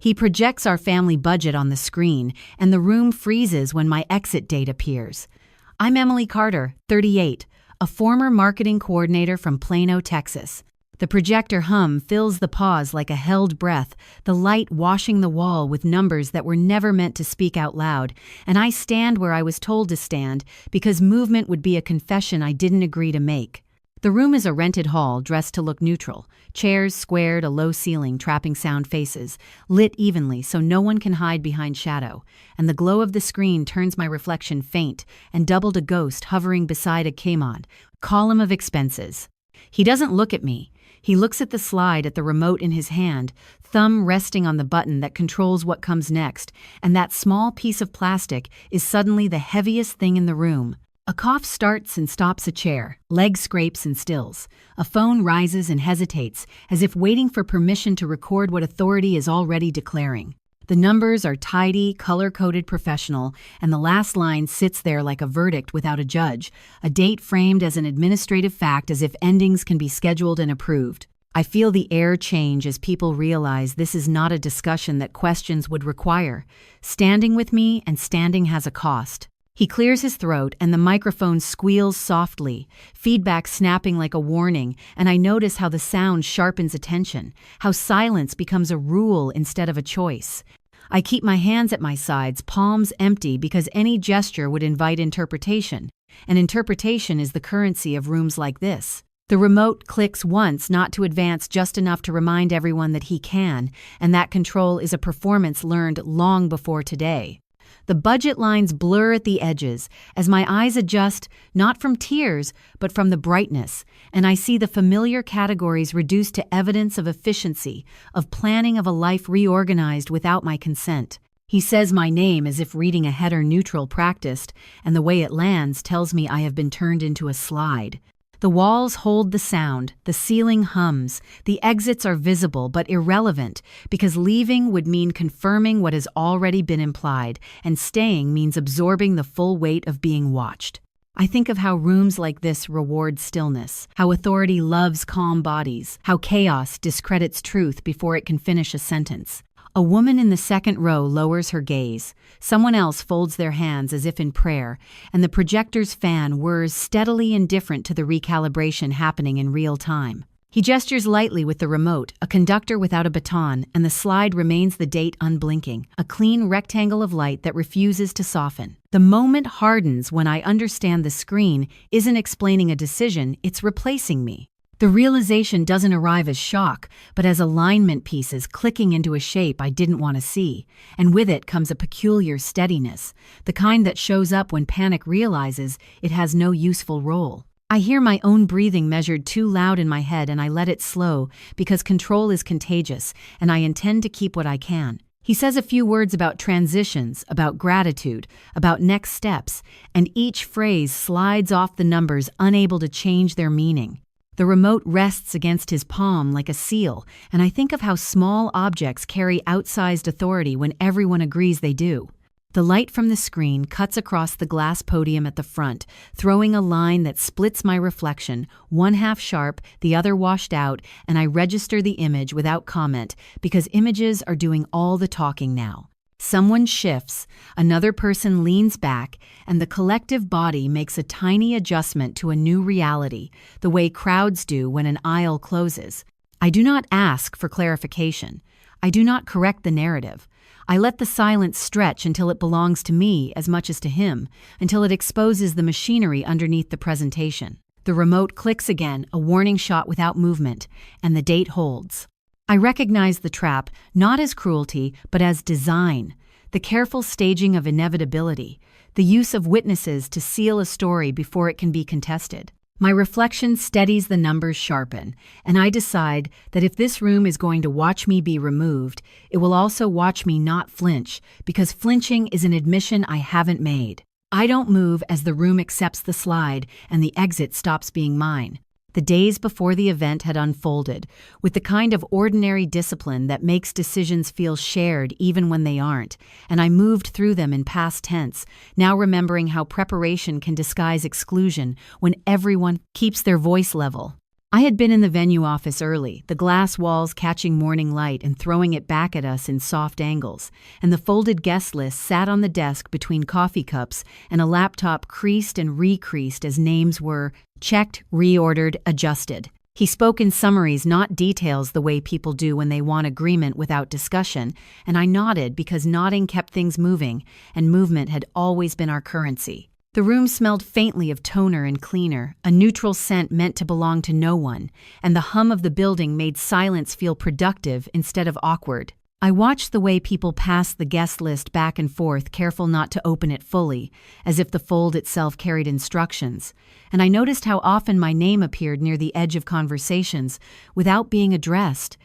He projects our family budget on the screen, and the room freezes when my exit date appears. I'm Emily Carter, 38, a former marketing coordinator from Plano, Texas. The projector hum fills the pause like a held breath, the light washing the wall with numbers that were never meant to speak out loud, and I stand where I was told to stand because movement would be a confession I didn't agree to make. The room is a rented hall dressed to look neutral. Chairs squared, a low ceiling trapping sound faces, lit evenly so no one can hide behind shadow, and the glow of the screen turns my reflection faint and doubled a ghost hovering beside a Kmod, column of expenses. He doesn't look at me. He looks at the slide at the remote in his hand, thumb resting on the button that controls what comes next, and that small piece of plastic is suddenly the heaviest thing in the room. A cough starts and stops a chair, leg scrapes and stills. A phone rises and hesitates, as if waiting for permission to record what authority is already declaring. The numbers are tidy, color-coded professional, and the last line sits there like a verdict without a judge, a date framed as an administrative fact as if endings can be scheduled and approved. I feel the air change as people realize this is not a discussion that questions would require. Standing with me and standing has a cost. He clears his throat and the microphone squeals softly, feedback snapping like a warning, and I notice how the sound sharpens attention, how silence becomes a rule instead of a choice. I keep my hands at my sides, palms empty, because any gesture would invite interpretation, and interpretation is the currency of rooms like this. The remote clicks once, not to advance, just enough to remind everyone that he can, and that control is a performance learned long before today. The budget lines blur at the edges as my eyes adjust, not from tears, but from the brightness, and I see the familiar categories reduced to evidence of efficiency, of planning of a life reorganized without my consent. He says my name as if reading a header neutral practiced, and the way it lands tells me I have been turned into a slide. The walls hold the sound, the ceiling hums, the exits are visible but irrelevant because leaving would mean confirming what has already been implied, and staying means absorbing the full weight of being watched. I think of how rooms like this reward stillness, how authority loves calm bodies, how chaos discredits truth before it can finish a sentence. A woman in the second row lowers her gaze. Someone else folds their hands as if in prayer, and the projector's fan whirs steadily indifferent to the recalibration happening in real time. He gestures lightly with the remote, a conductor without a baton, and the slide remains the date unblinking, a clean rectangle of light that refuses to soften. The moment hardens when I understand the screen isn't explaining a decision, it's replacing me. The realization doesn't arrive as shock, but as alignment pieces clicking into a shape I didn't want to see, and with it comes a peculiar steadiness, the kind that shows up when panic realizes it has no useful role. I hear my own breathing measured too loud in my head, and I let it slow because control is contagious, and I intend to keep what I can. He says a few words about transitions, about gratitude, about next steps, and each phrase slides off the numbers, unable to change their meaning. The remote rests against his palm like a seal, and I think of how small objects carry outsized authority when everyone agrees they do. The light from the screen cuts across the glass podium at the front, throwing a line that splits my reflection, one half sharp, the other washed out, and I register the image without comment because images are doing all the talking now. Someone shifts, another person leans back, and the collective body makes a tiny adjustment to a new reality, the way crowds do when an aisle closes. I do not ask for clarification. I do not correct the narrative. I let the silence stretch until it belongs to me as much as to him, until it exposes the machinery underneath the presentation. The remote clicks again, a warning shot without movement, and the date holds. I recognize the trap, not as cruelty, but as design, the careful staging of inevitability, the use of witnesses to seal a story before it can be contested. My reflection steadies the numbers sharpen, and I decide that if this room is going to watch me be removed, it will also watch me not flinch, because flinching is an admission I haven't made. I don't move as the room accepts the slide and the exit stops being mine. The days before the event had unfolded, with the kind of ordinary discipline that makes decisions feel shared even when they aren't, and I moved through them in past tense, now remembering how preparation can disguise exclusion when everyone keeps their voice level. I had been in the venue office early, the glass walls catching morning light and throwing it back at us in soft angles, and the folded guest list sat on the desk between coffee cups and a laptop creased and recreased as names were checked, reordered, adjusted. He spoke in summaries, not details, the way people do when they want agreement without discussion, and I nodded because nodding kept things moving, and movement had always been our currency. The room smelled faintly of toner and cleaner, a neutral scent meant to belong to no one, and the hum of the building made silence feel productive instead of awkward. I watched the way people passed the guest list back and forth, careful not to open it fully, as if the fold itself carried instructions, and I noticed how often my name appeared near the edge of conversations without being addressed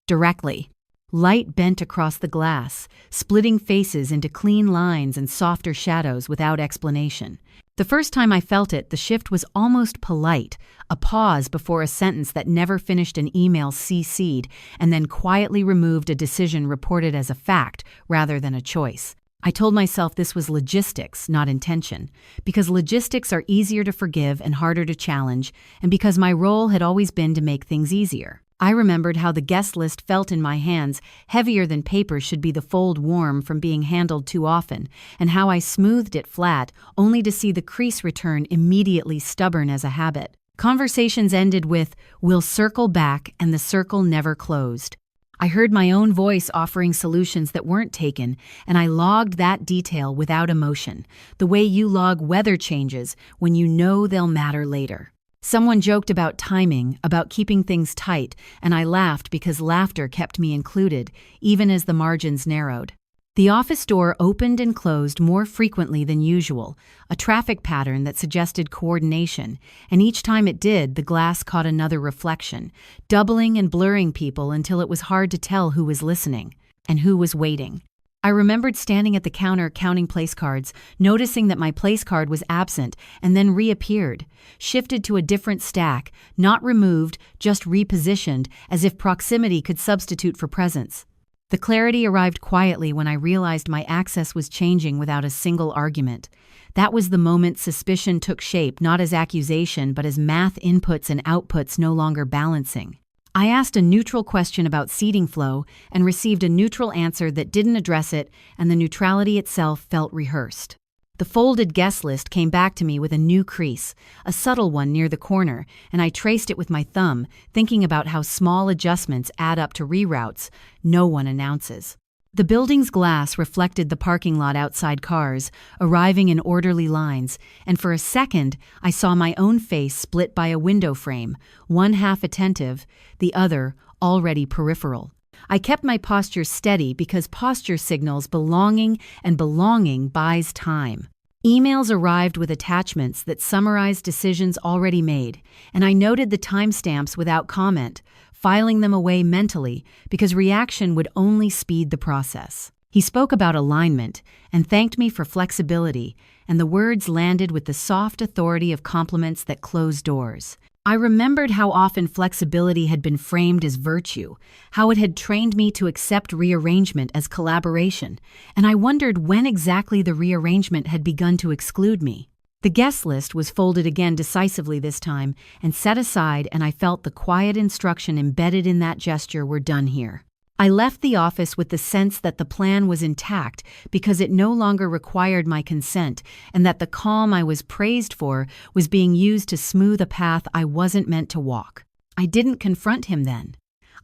directly. Light bent across the glass, splitting faces into clean lines and softer shadows without explanation. The first time I felt it, the shift was almost polite, a pause before a sentence that never finished an email CC'd and then quietly removed a decision reported as a fact rather than a choice. I told myself this was logistics, not intention, because logistics are easier to forgive and harder to challenge, and because my role had always been to make things easier. I remembered how the guest list felt in my hands, heavier than paper should be, the fold warm from being handled too often, and how I smoothed it flat, only to see the crease return immediately, stubborn as a habit. Conversations ended with, "We'll circle back," and the circle never closed. I heard my own voice offering solutions that weren't taken, and I logged that detail without emotion, the way you log weather changes when you know they'll matter later. Someone joked about timing, about keeping things tight, and I laughed because laughter kept me included, even as the margins narrowed. The office door opened and closed more frequently than usual, a traffic pattern that suggested coordination, and each time it did, the glass caught another reflection, doubling and blurring people until it was hard to tell who was listening and who was waiting. I remembered standing at the counter counting place cards, noticing that my place card was absent and then reappeared, shifted to a different stack, not removed, just repositioned, as if proximity could substitute for presence. The clarity arrived quietly when I realized my access was changing without a single argument. That was the moment suspicion took shape, not as accusation, but as math inputs and outputs no longer balancing. I asked a neutral question about seating flow and received a neutral answer that didn't address it, and the neutrality itself felt rehearsed. The folded guest list came back to me with a new crease, a subtle one near the corner, and I traced it with my thumb, thinking about how small adjustments add up to reroutes no one announces. The building's glass reflected the parking lot outside cars, arriving in orderly lines, and for a second I saw my own face split by a window frame, one half attentive, the other already peripheral. I kept my posture steady because posture signals belonging, and belonging buys time. Emails arrived with attachments that summarized decisions already made, and I noted the timestamps without comment, filing them away mentally because reaction would only speed the process. He spoke about alignment and thanked me for flexibility, and the words landed with the soft authority of compliments that close doors. I remembered how often flexibility had been framed as virtue, how it had trained me to accept rearrangement as collaboration, and I wondered when exactly the rearrangement had begun to exclude me. The guest list was folded again decisively this time and set aside, and I felt the quiet instruction embedded in that gesture: "We're done here." I left the office with the sense that the plan was intact because it no longer required my consent, and that the calm I was praised for was being used to smooth a path I wasn't meant to walk. I didn't confront him then.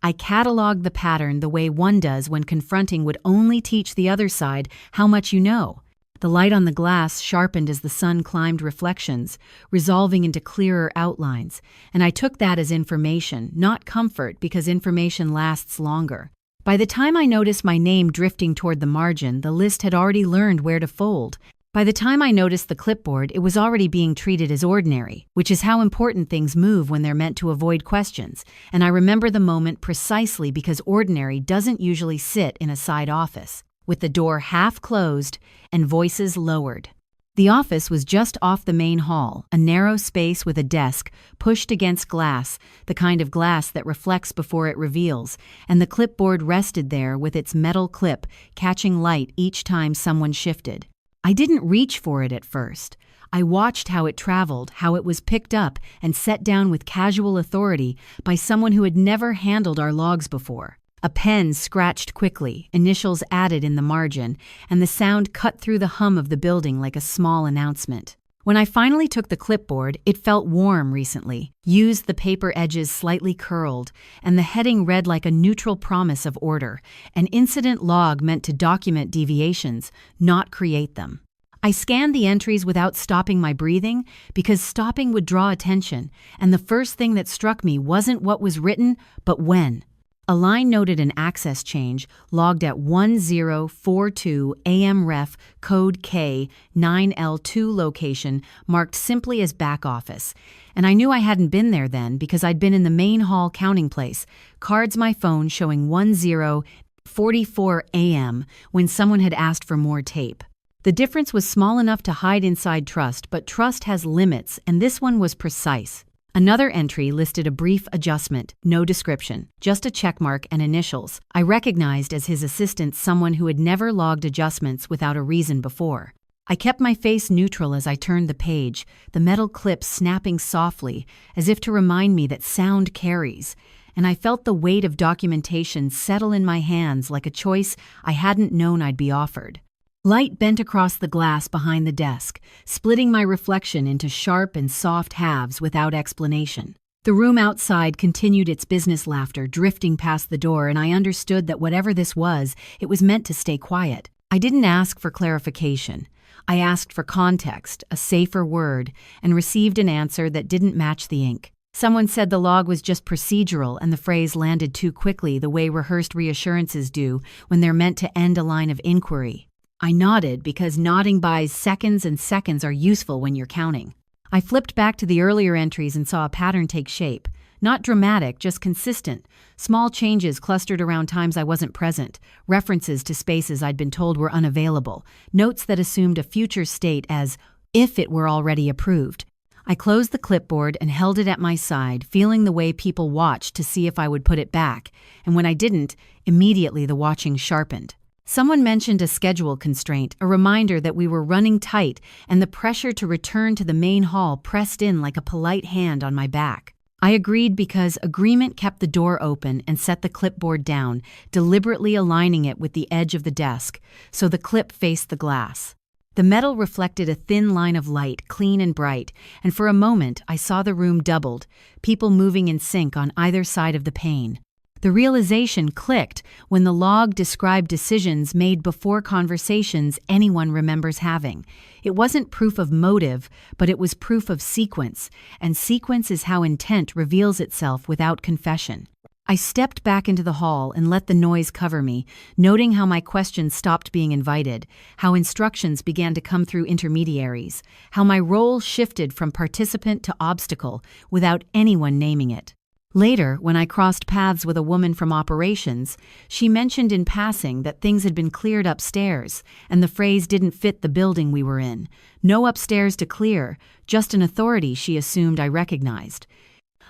I cataloged the pattern the way one does when confronting would only teach the other side how much you know. The light on the glass sharpened as the sun climbed reflections, resolving into clearer outlines, and I took that as information, not comfort, because information lasts longer. By the time I noticed my name drifting toward the margin, the list had already learned where to fold. By the time I noticed the clipboard, it was already being treated as ordinary, which is how important things move when they're meant to avoid questions, and I remember the moment precisely because ordinary doesn't usually sit in a side office, with the door half closed and voices lowered. The office was just off the main hall, a narrow space with a desk pushed against glass, the kind of glass that reflects before it reveals, and the clipboard rested there with its metal clip catching light each time someone shifted. I didn't reach for it at first. I watched how it traveled, how it was picked up and set down with casual authority by someone who had never handled our logs before. A pen scratched quickly, initials added in the margin, and the sound cut through the hum of the building like a small announcement. When I finally took the clipboard, it felt warm recently, used, the paper edges slightly curled, and the heading read like a neutral promise of order, an incident log meant to document deviations, not create them. I scanned the entries without stopping my breathing, because stopping would draw attention, and the first thing that struck me wasn't what was written, but when. A line noted an access change, logged at 1042 AM Ref Code K 9L2 location, marked simply as back office. And I knew I hadn't been there then because I'd been in the main hall counting place, cards my phone showing 1044 AM when someone had asked for more tape. The difference was small enough to hide inside trust, but trust has limits, and this one was precise. Another entry listed a brief adjustment, no description, just a checkmark and initials. I recognized as his assistant someone who had never logged adjustments without a reason before. I kept my face neutral as I turned the page, the metal clip snapping softly, as if to remind me that sound carries, and I felt the weight of documentation settle in my hands like a choice I hadn't known I'd be offered. Light bent across the glass behind the desk, splitting my reflection into sharp and soft halves without explanation. The room outside continued its business laughter, drifting past the door, and I understood that whatever this was, it was meant to stay quiet. I didn't ask for clarification. I asked for context, a safer word, and received an answer that didn't match the ink. Someone said the log was just procedural and the phrase landed too quickly, the way rehearsed reassurances do when they're meant to end a line of inquiry. I nodded because nodding buys seconds, and seconds are useful when you're counting. I flipped back to the earlier entries and saw a pattern take shape. Not dramatic, just consistent. Small changes clustered around times I wasn't present, references to spaces I'd been told were unavailable, notes that assumed a future state as if it were already approved. I closed the clipboard and held it at my side, feeling the way people watched to see if I would put it back, and when I didn't, immediately the watching sharpened. Someone mentioned a schedule constraint, a reminder that we were running tight, and the pressure to return to the main hall pressed in like a polite hand on my back. I agreed because agreement kept the door open and set the clipboard down, deliberately aligning it with the edge of the desk, so the clip faced the glass. The metal reflected a thin line of light, clean and bright, and for a moment I saw the room doubled, people moving in sync on either side of the pane. The realization clicked when the log described decisions made before conversations anyone remembers having. It wasn't proof of motive, but it was proof of sequence, and sequence is how intent reveals itself without confession. I stepped back into the hall and let the noise cover me, noting how my questions stopped being invited, how instructions began to come through intermediaries, how my role shifted from participant to obstacle without anyone naming it. Later, when I crossed paths with a woman from operations, she mentioned in passing that things had been cleared upstairs, and the phrase didn't fit the building we were in. No upstairs to clear, just an authority she assumed I recognized.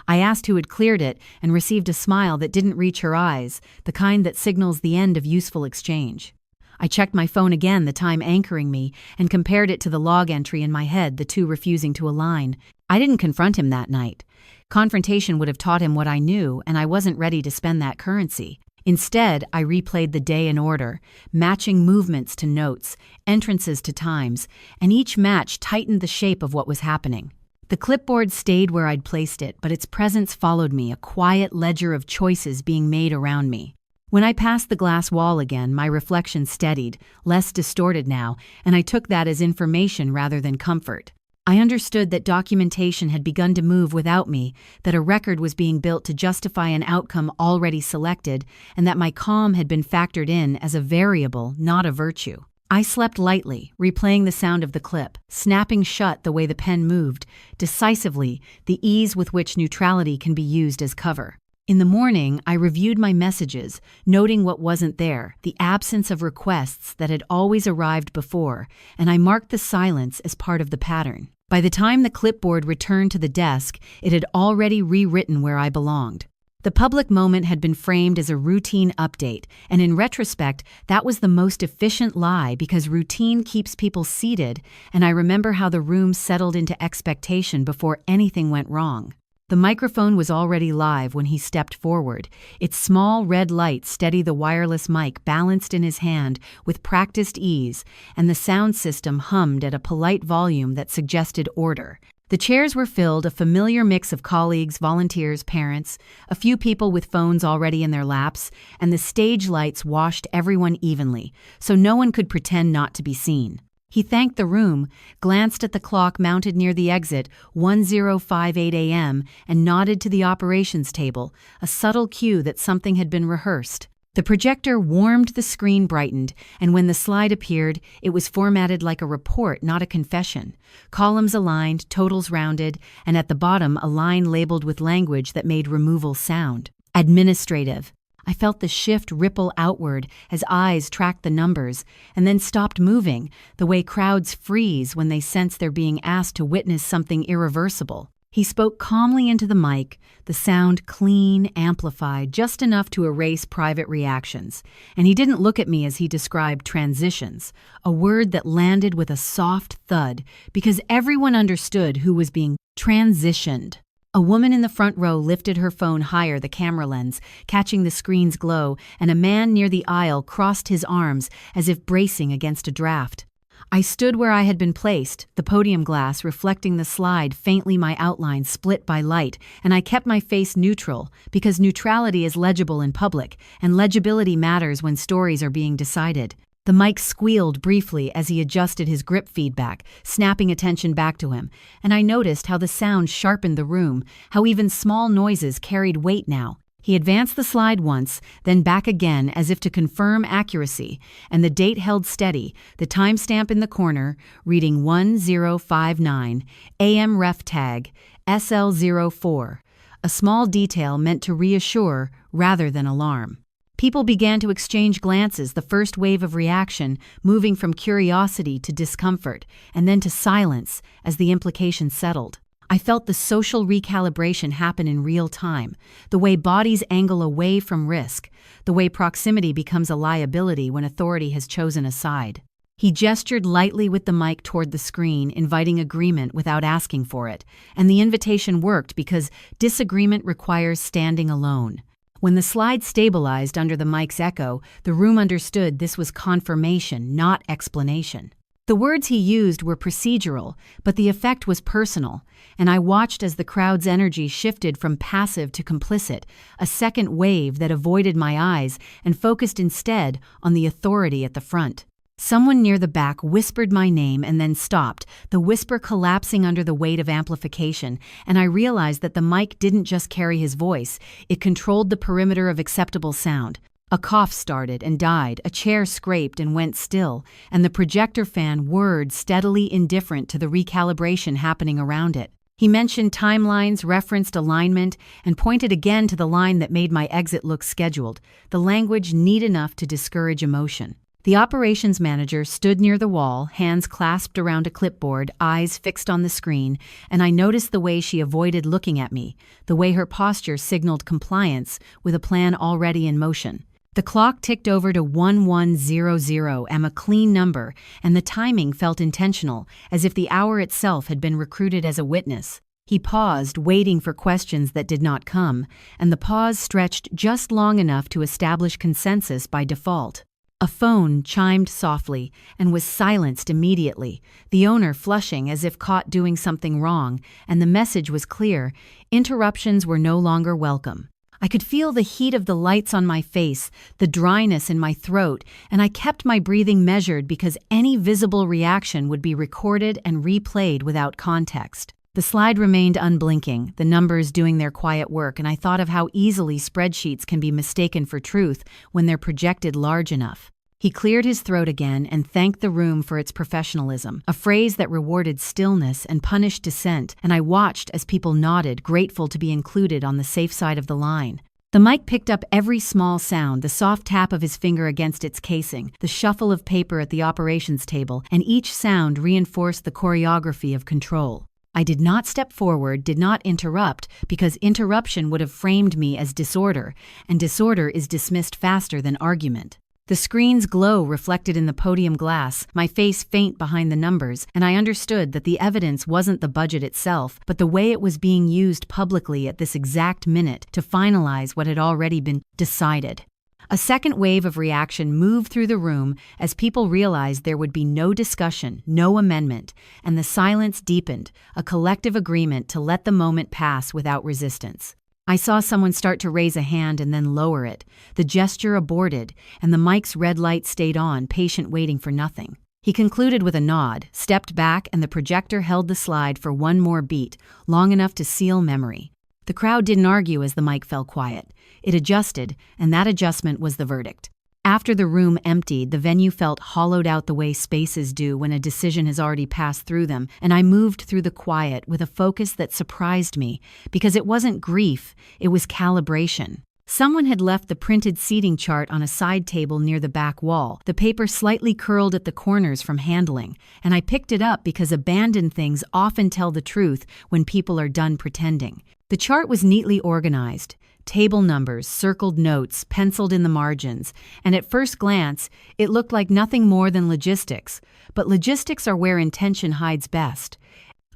I asked who had cleared it and received a smile that didn't reach her eyes, the kind that signals the end of useful exchange. I checked my phone again, the time anchoring me, and compared it to the log entry in my head, the two refusing to align. I didn't confront him that night. Confrontation would have taught him what I knew, and I wasn't ready to spend that currency. Instead, I replayed the day in order, matching movements to notes, entrances to times, and each match tightened the shape of what was happening. The clipboard stayed where I'd placed it, but its presence followed me, a quiet ledger of choices being made around me. When I passed the glass wall again, my reflection steadied, less distorted now, and I took that as information rather than comfort. I understood that documentation had begun to move without me, that a record was being built to justify an outcome already selected, and that my calm had been factored in as a variable, not a virtue. I slept lightly, replaying the sound of the clip, snapping shut the way the pen moved, decisively, the ease with which neutrality can be used as cover. In the morning, I reviewed my messages, noting what wasn't there, the absence of requests that had always arrived before, and I marked the silence as part of the pattern. By the time the clipboard returned to the desk, it had already rewritten where I belonged. The public moment had been framed as a routine update, and in retrospect, that was the most efficient lie because routine keeps people seated, and I remember how the room settled into expectation before anything went wrong. The microphone was already live when he stepped forward. Its small red light steadied the wireless mic balanced in his hand with practiced ease, and the sound system hummed at a polite volume that suggested order. The chairs were filled, a familiar mix of colleagues, volunteers, parents, a few people with phones already in their laps, and the stage lights washed everyone evenly, so no one could pretend not to be seen. He thanked the room, glanced at the clock mounted near the exit, 10:58 a.m., and nodded to the operations table, a subtle cue that something had been rehearsed. The projector warmed, the screen brightened, and when the slide appeared, it was formatted like a report, not a confession. Columns aligned, totals rounded, and at the bottom a line labeled with language that made removal sound. Administrative. I felt the shift ripple outward as eyes tracked the numbers, and then stopped moving, the way crowds freeze when they sense they're being asked to witness something irreversible. He spoke calmly into the mic, the sound clean, amplified, just enough to erase private reactions. And he didn't look at me as he described transitions, a word that landed with a soft thud, because everyone understood who was being transitioned. A woman in the front row lifted her phone higher, the camera lens, catching the screen's glow, and a man near the aisle crossed his arms as if bracing against a draft. I stood where I had been placed, the podium glass reflecting the slide, faintly my outline split by light, and I kept my face neutral, because neutrality is legible in public, and legibility matters when stories are being decided. The mic squealed briefly as he adjusted his grip feedback, snapping attention back to him, and I noticed how the sound sharpened the room, how even small noises carried weight now. He advanced the slide once, then back again as if to confirm accuracy, and the date held steady, the timestamp in the corner, reading 1059, AM ref tag, SL04, a small detail meant to reassure rather than alarm. People began to exchange glances, the first wave of reaction moving from curiosity to discomfort, and then to silence as the implication settled. I felt the social recalibration happen in real time, the way bodies angle away from risk, the way proximity becomes a liability when authority has chosen a side. He gestured lightly with the mic toward the screen, inviting agreement without asking for it, and the invitation worked because disagreement requires standing alone. When the slide stabilized under the mic's echo, the room understood this was confirmation, not explanation. The words he used were procedural, but the effect was personal, and I watched as the crowd's energy shifted from passive to complicit, a second wave that avoided my eyes and focused instead on the authority at the front. Someone near the back whispered my name and then stopped, the whisper collapsing under the weight of amplification, and I realized that the mic didn't just carry his voice, it controlled the perimeter of acceptable sound. A cough started and died, a chair scraped and went still, and the projector fan whirred, steadily indifferent to the recalibration happening around it. He mentioned timelines, referenced alignment, and pointed again to the line that made my exit look scheduled, the language neat enough to discourage emotion. The operations manager stood near the wall, hands clasped around a clipboard, eyes fixed on the screen, and I noticed the way she avoided looking at me, the way her posture signaled compliance with a plan already in motion. The clock ticked over to 1100, a clean number, and the timing felt intentional, as if the hour itself had been recruited as a witness. He paused, waiting for questions that did not come, and the pause stretched just long enough to establish consensus by default. A phone chimed softly and was silenced immediately, the owner flushing as if caught doing something wrong, and the message was clear: interruptions were no longer welcome. I could feel the heat of the lights on my face, the dryness in my throat, and I kept my breathing measured because any visible reaction would be recorded and replayed without context. The slide remained unblinking, the numbers doing their quiet work, and I thought of how easily spreadsheets can be mistaken for truth when they're projected large enough. He cleared his throat again and thanked the room for its professionalism, a phrase that rewarded stillness and punished dissent, and I watched as people nodded, grateful to be included on the safe side of the line. The mic picked up every small sound, the soft tap of his finger against its casing, the shuffle of paper at the operations table, and each sound reinforced the choreography of control. I did not step forward, did not interrupt, because interruption would have framed me as disorder, and disorder is dismissed faster than argument. The screen's glow reflected in the podium glass, my face faint behind the numbers, and I understood that the evidence wasn't the budget itself, but the way it was being used publicly at this exact minute to finalize what had already been decided. A second wave of reaction moved through the room as people realized there would be no discussion, no amendment, and the silence deepened, a collective agreement to let the moment pass without resistance. I saw someone start to raise a hand and then lower it. The gesture aborted, and the mic's red light stayed on, patient waiting for nothing. He concluded with a nod, stepped back, and the projector held the slide for one more beat, long enough to seal memory. The crowd didn't argue as the mic fell quiet. It adjusted, and that adjustment was the verdict. After the room emptied, the venue felt hollowed out the way spaces do when a decision has already passed through them, and I moved through the quiet with a focus that surprised me, because it wasn't grief, it was calibration. Someone had left the printed seating chart on a side table near the back wall, the paper slightly curled at the corners from handling, and I picked it up because abandoned things often tell the truth when people are done pretending. The chart was neatly organized. Table numbers, circled notes, penciled in the margins, and at first glance, it looked like nothing more than logistics. But logistics are where intention hides best.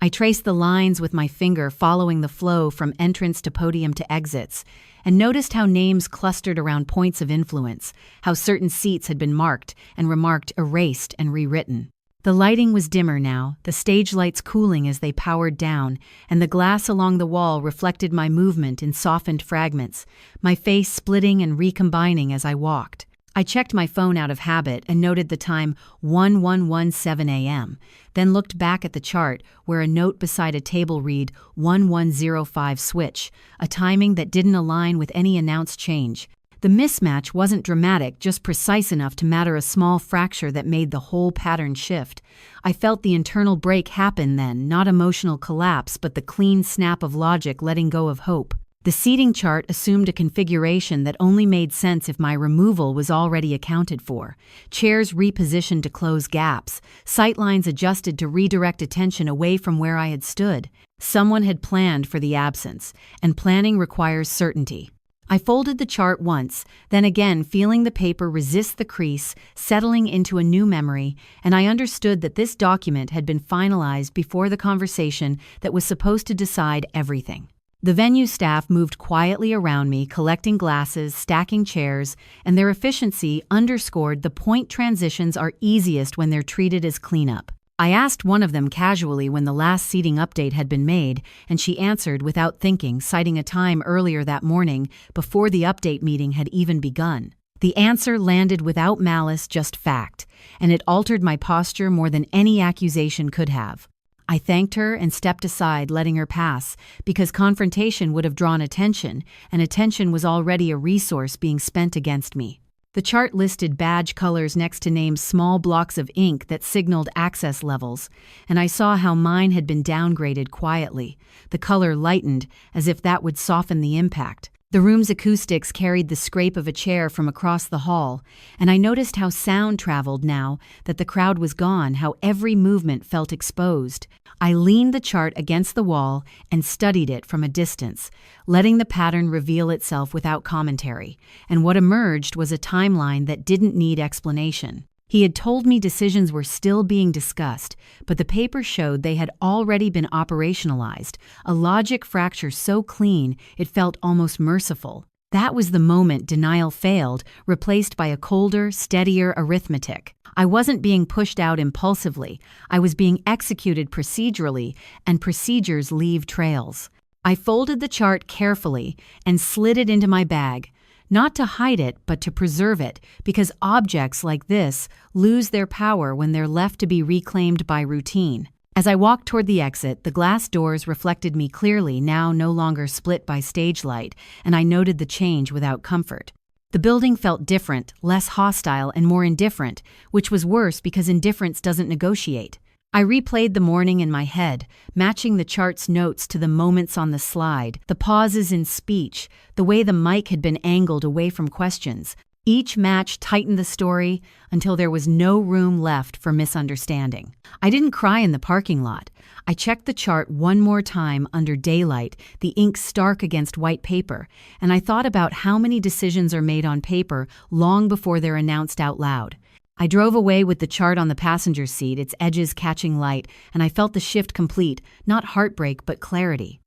I traced the lines with my finger, following the flow from entrance to podium to exits, and noticed how names clustered around points of influence, how certain seats had been marked and remarked, erased and rewritten. The lighting was dimmer now, the stage lights cooling as they powered down, and the glass along the wall reflected my movement in softened fragments, my face splitting and recombining as I walked. I checked my phone out of habit and noted the time 1117 a.m., then looked back at the chart where a note beside a table read 1105 switch, a timing that didn't align with any announced change. The mismatch wasn't dramatic, just precise enough to matter a small fracture that made the whole pattern shift. I felt the internal break happen then, not emotional collapse, but the clean snap of logic letting go of hope. The seating chart assumed a configuration that only made sense if my removal was already accounted for. Chairs repositioned to close gaps, sightlines adjusted to redirect attention away from where I had stood. Someone had planned for the absence, and planning requires certainty. I folded the chart once, then again feeling the paper resist the crease, settling into a new memory, and I understood that this document had been finalized before the conversation that was supposed to decide everything. The venue staff moved quietly around me, collecting glasses, stacking chairs, and their efficiency underscored the point transitions are easiest when they're treated as cleanup. I asked one of them casually when the last seating update had been made, and she answered without thinking, citing a time earlier that morning before the update meeting had even begun. The answer landed without malice, just fact, and it altered my posture more than any accusation could have. I thanked her and stepped aside, letting her pass, because confrontation would have drawn attention, and attention was already a resource being spent against me. The chart listed badge colors next to names, small blocks of ink that signaled access levels, and I saw how mine had been downgraded quietly. The color lightened, as if that would soften the impact. The room's acoustics carried the scrape of a chair from across the hall, and I noticed how sound traveled now that the crowd was gone, how every movement felt exposed. I leaned the chart against the wall and studied it from a distance, letting the pattern reveal itself without commentary, and what emerged was a timeline that didn't need explanation. He had told me decisions were still being discussed, but the paper showed they had already been operationalized, a logic fracture so clean it felt almost merciful. That was the moment denial failed, replaced by a colder, steadier arithmetic. I wasn't being pushed out impulsively, I was being executed procedurally, and procedures leave trails. I folded the chart carefully and slid it into my bag. Not to hide it, but to preserve it, because objects like this lose their power when they're left to be reclaimed by routine. As I walked toward the exit, the glass doors reflected me clearly, now no longer split by stage light, and I noted the change without comfort. The building felt different, less hostile, and more indifferent, which was worse because indifference doesn't negotiate. I replayed the morning in my head, matching the chart's notes to the moments on the slide, the pauses in speech, the way the mic had been angled away from questions. Each match tightened the story until there was no room left for misunderstanding. I didn't cry in the parking lot. I checked the chart one more time under daylight, the ink stark against white paper, and I thought about how many decisions are made on paper long before they're announced out loud. I drove away with the chart on the passenger seat, its edges catching light, and I felt the shift complete, not heartbreak but clarity.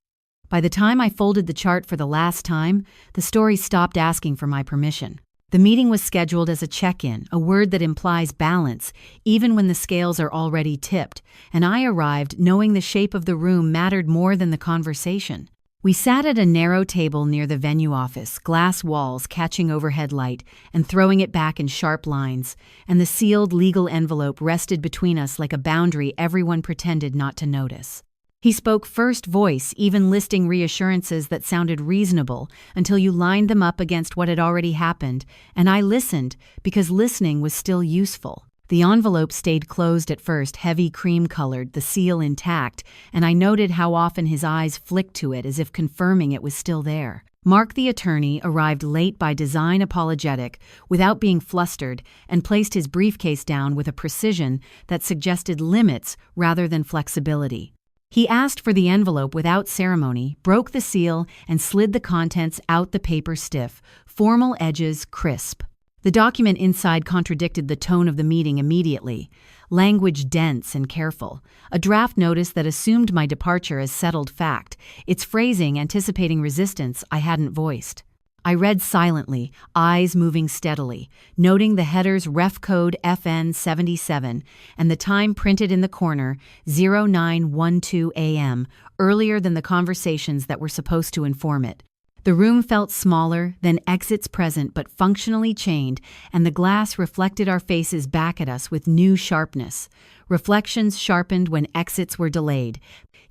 By the time I folded the chart for the last time, the story stopped asking for my permission. The meeting was scheduled as a check-in, a word that implies balance, even when the scales are already tipped, and I arrived knowing the shape of the room mattered more than the conversation. We sat at a narrow table near the venue office, glass walls catching overhead light and throwing it back in sharp lines, and the sealed legal envelope rested between us like a boundary everyone pretended not to notice. He spoke first voice, even listing reassurances that sounded reasonable until you lined them up against what had already happened, and I listened because listening was still useful. The envelope stayed closed at first, heavy cream-colored, the seal intact, and I noted how often his eyes flicked to it as if confirming it was still there. Mark, the attorney, arrived late by design, apologetic, without being flustered, and placed his briefcase down with a precision that suggested limits rather than flexibility. He asked for the envelope without ceremony, broke the seal, and slid the contents out, the paper stiff, formal edges crisp. The document inside contradicted the tone of the meeting immediately, language dense and careful, a draft notice that assumed my departure as settled fact, its phrasing anticipating resistance I hadn't voiced. I read silently, eyes moving steadily, noting the header's ref code FN77 and the time printed in the corner, 0912 a.m., earlier than the conversations that were supposed to inform it. The room felt smaller, than exits present but functionally chained, and the glass reflected our faces back at us with new sharpness. Reflections sharpened when exits were delayed.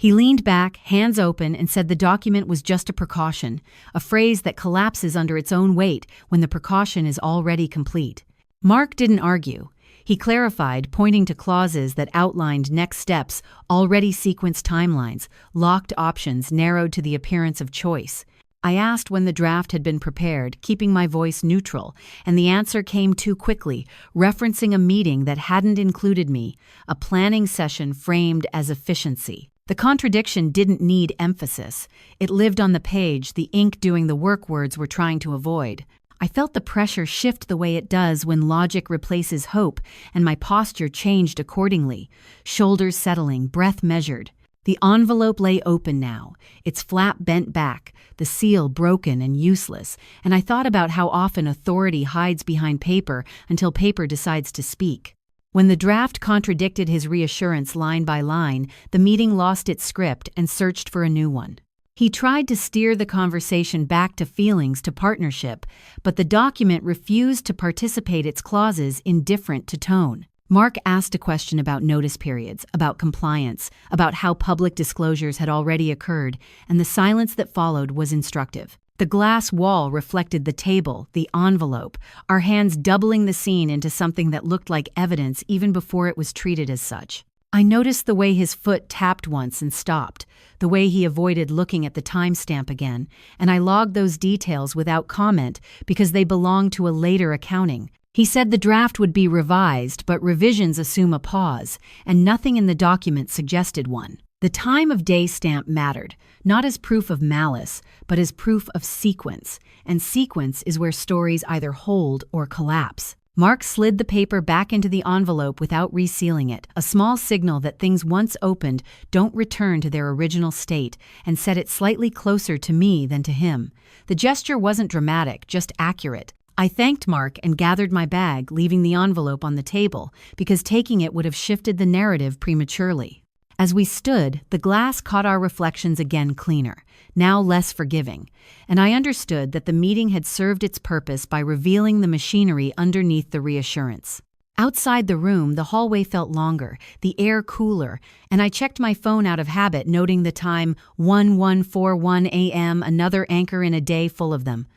He leaned back, hands open, and said the document was just a precaution, a phrase that collapses under its own weight when the precaution is already complete. Mark didn't argue. He clarified, pointing to clauses that outlined next steps, already sequenced timelines, locked options narrowed to the appearance of choice. I asked when the draft had been prepared, keeping my voice neutral, and the answer came too quickly, referencing a meeting that hadn't included me, a planning session framed as efficiency. The contradiction didn't need emphasis. It lived on the page, the ink doing the work words were trying to avoid. I felt the pressure shift the way it does when logic replaces hope, and my posture changed accordingly, shoulders settling, breath measured. The envelope lay open now, its flap bent back, the seal broken and useless, and I thought about how often authority hides behind paper until paper decides to speak. When the draft contradicted his reassurance line by line, the meeting lost its script and searched for a new one. He tried to steer the conversation back to feelings, to partnership, but the document refused to participate, its clauses indifferent to tone. Mark asked a question about notice periods, about compliance, about how public disclosures had already occurred, and the silence that followed was instructive. The glass wall reflected the table, the envelope, our hands doubling the scene into something that looked like evidence even before it was treated as such. I noticed the way his foot tapped once and stopped, the way he avoided looking at the timestamp again, and I logged those details without comment because they belonged to a later accounting. He said the draft would be revised, but revisions assume a pause, and nothing in the document suggested one. The time of day stamp mattered, not as proof of malice, but as proof of sequence, and sequence is where stories either hold or collapse. Mark slid the paper back into the envelope without resealing it, a small signal that things once opened don't return to their original state, and set it slightly closer to me than to him. The gesture wasn't dramatic, just accurate. I thanked Mark and gathered my bag, leaving the envelope on the table, because taking it would have shifted the narrative prematurely. As we stood, the glass caught our reflections again cleaner, now less forgiving, and I understood that the meeting had served its purpose by revealing the machinery underneath the reassurance. Outside the room, the hallway felt longer, the air cooler, and I checked my phone out of habit, noting the time, 1141 a.m., another anchor in a day full of them.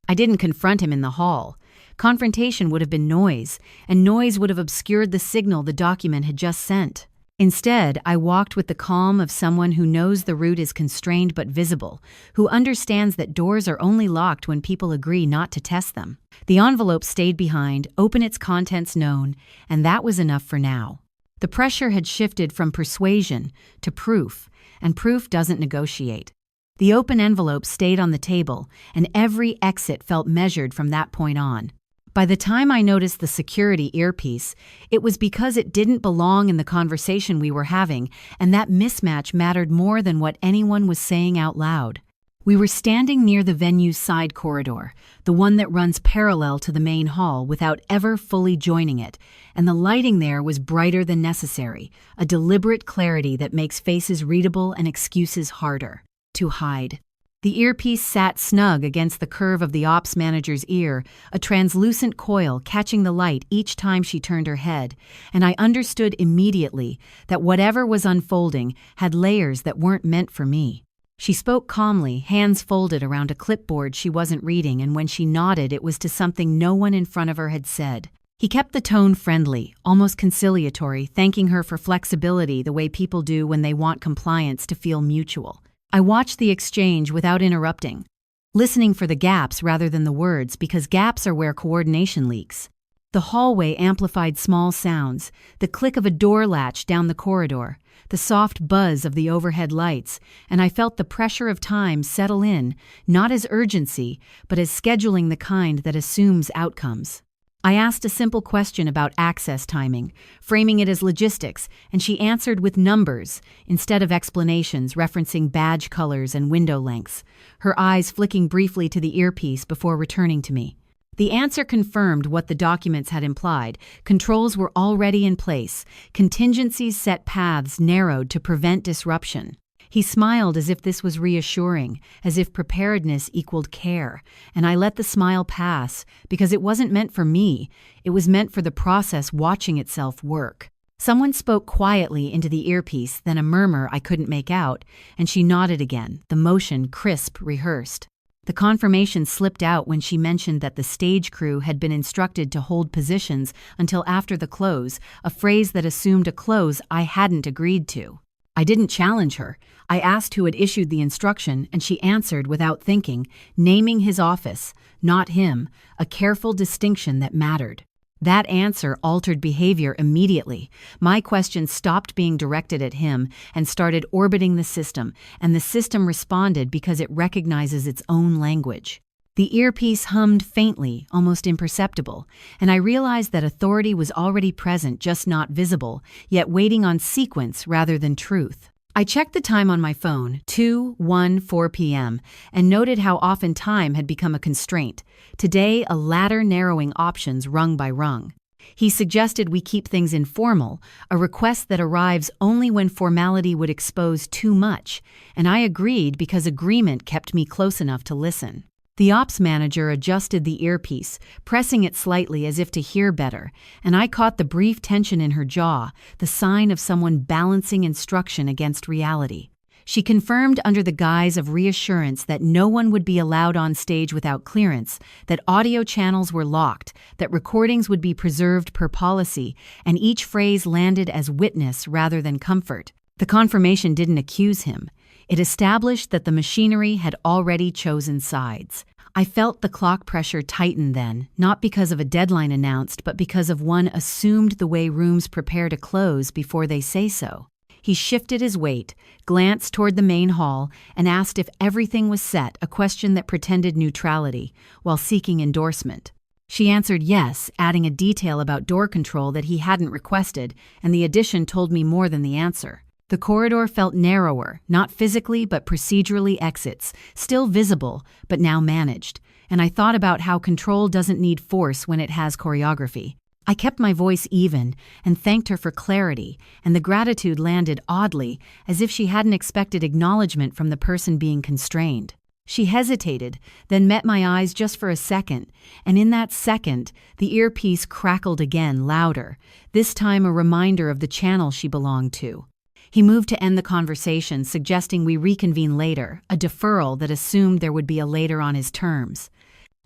I didn't confront him in the hall. Confrontation would have been noise, and noise would have obscured the signal the document had just sent. Instead, I walked with the calm of someone who knows the route is constrained but visible, who understands that doors are only locked when people agree not to test them. The envelope stayed behind, open its contents known, and that was enough for now. The pressure had shifted from persuasion to proof, and proof doesn't negotiate. The open envelope stayed on the table, and every exit felt measured from that point on. By the time I noticed the security earpiece, it was because it didn't belong in the conversation we were having, and that mismatch mattered more than what anyone was saying out loud. We were standing near the venue's side corridor, the one that runs parallel to the main hall without ever fully joining it, and the lighting there was brighter than necessary, a deliberate clarity that makes faces readable and excuses harder to hide. The earpiece sat snug against the curve of the ops manager's ear, a translucent coil catching the light each time she turned her head, and I understood immediately that whatever was unfolding had layers that weren't meant for me. She spoke calmly, hands folded around a clipboard she wasn't reading, and when she nodded, it was to something no one in front of her had said. He kept the tone friendly, almost conciliatory, thanking her for flexibility the way people do when they want compliance to feel mutual. I watched the exchange without interrupting, listening for the gaps rather than the words because gaps are where coordination leaks. The hallway amplified small sounds, the click of a door latch down the corridor, the soft buzz of the overhead lights, and I felt the pressure of time settle in, not as urgency, but as scheduling the kind that assumes outcomes. I asked a simple question about access timing, framing it as logistics, and she answered with numbers instead of explanations referencing badge colors and window lengths, her eyes flicking briefly to the earpiece before returning to me. The answer confirmed what the documents had implied. Controls were already in place, contingencies set, paths narrowed to prevent disruption. He smiled as if this was reassuring, as if preparedness equaled care, and I let the smile pass because it wasn't meant for me, it was meant for the process watching itself work. Someone spoke quietly into the earpiece, then a murmur I couldn't make out, and she nodded again, the motion crisp, rehearsed. The confirmation slipped out when she mentioned that the stage crew had been instructed to hold positions until after the close, a phrase that assumed a close I hadn't agreed to. I didn't challenge her. I asked who had issued the instruction, and she answered without thinking, naming his office, not him, a careful distinction that mattered. That answer altered behavior immediately. My questions stopped being directed at him and started orbiting the system, and the system responded because it recognizes its own language. The earpiece hummed faintly, almost imperceptible, and I realized that authority was already present, just not visible, yet waiting on sequence rather than truth. I checked the time on my phone, 2:14 p.m., and noted how often time had become a constraint, today a ladder narrowing options rung by rung. He suggested we keep things informal, a request that arrives only when formality would expose too much, and I agreed because agreement kept me close enough to listen. The ops manager adjusted the earpiece, pressing it slightly as if to hear better, and I caught the brief tension in her jaw, the sign of someone balancing instruction against reality. She confirmed under the guise of reassurance that no one would be allowed on stage without clearance, that audio channels were locked, that recordings would be preserved per policy, and each phrase landed as witness rather than comfort. The confirmation didn't accuse him. It established that the machinery had already chosen sides. I felt the clock pressure tighten then, not because of a deadline announced, but because of one assumed the way rooms prepare to close before they say so. He shifted his weight, glanced toward the main hall, and asked if everything was set, a question that pretended neutrality, while seeking endorsement. She answered yes, adding a detail about door control that he hadn't requested, and the addition told me more than the answer. The corridor felt narrower, not physically but procedurally exits, still visible, but now managed, and I thought about how control doesn't need force when it has choreography. I kept my voice even and thanked her for clarity, and the gratitude landed oddly, as if she hadn't expected acknowledgement from the person being constrained. She hesitated, then met my eyes just for a second, and in that second, the earpiece crackled again, louder, this time a reminder of the channel she belonged to. He moved to end the conversation, suggesting we reconvene later, a deferral that assumed there would be a later on his terms.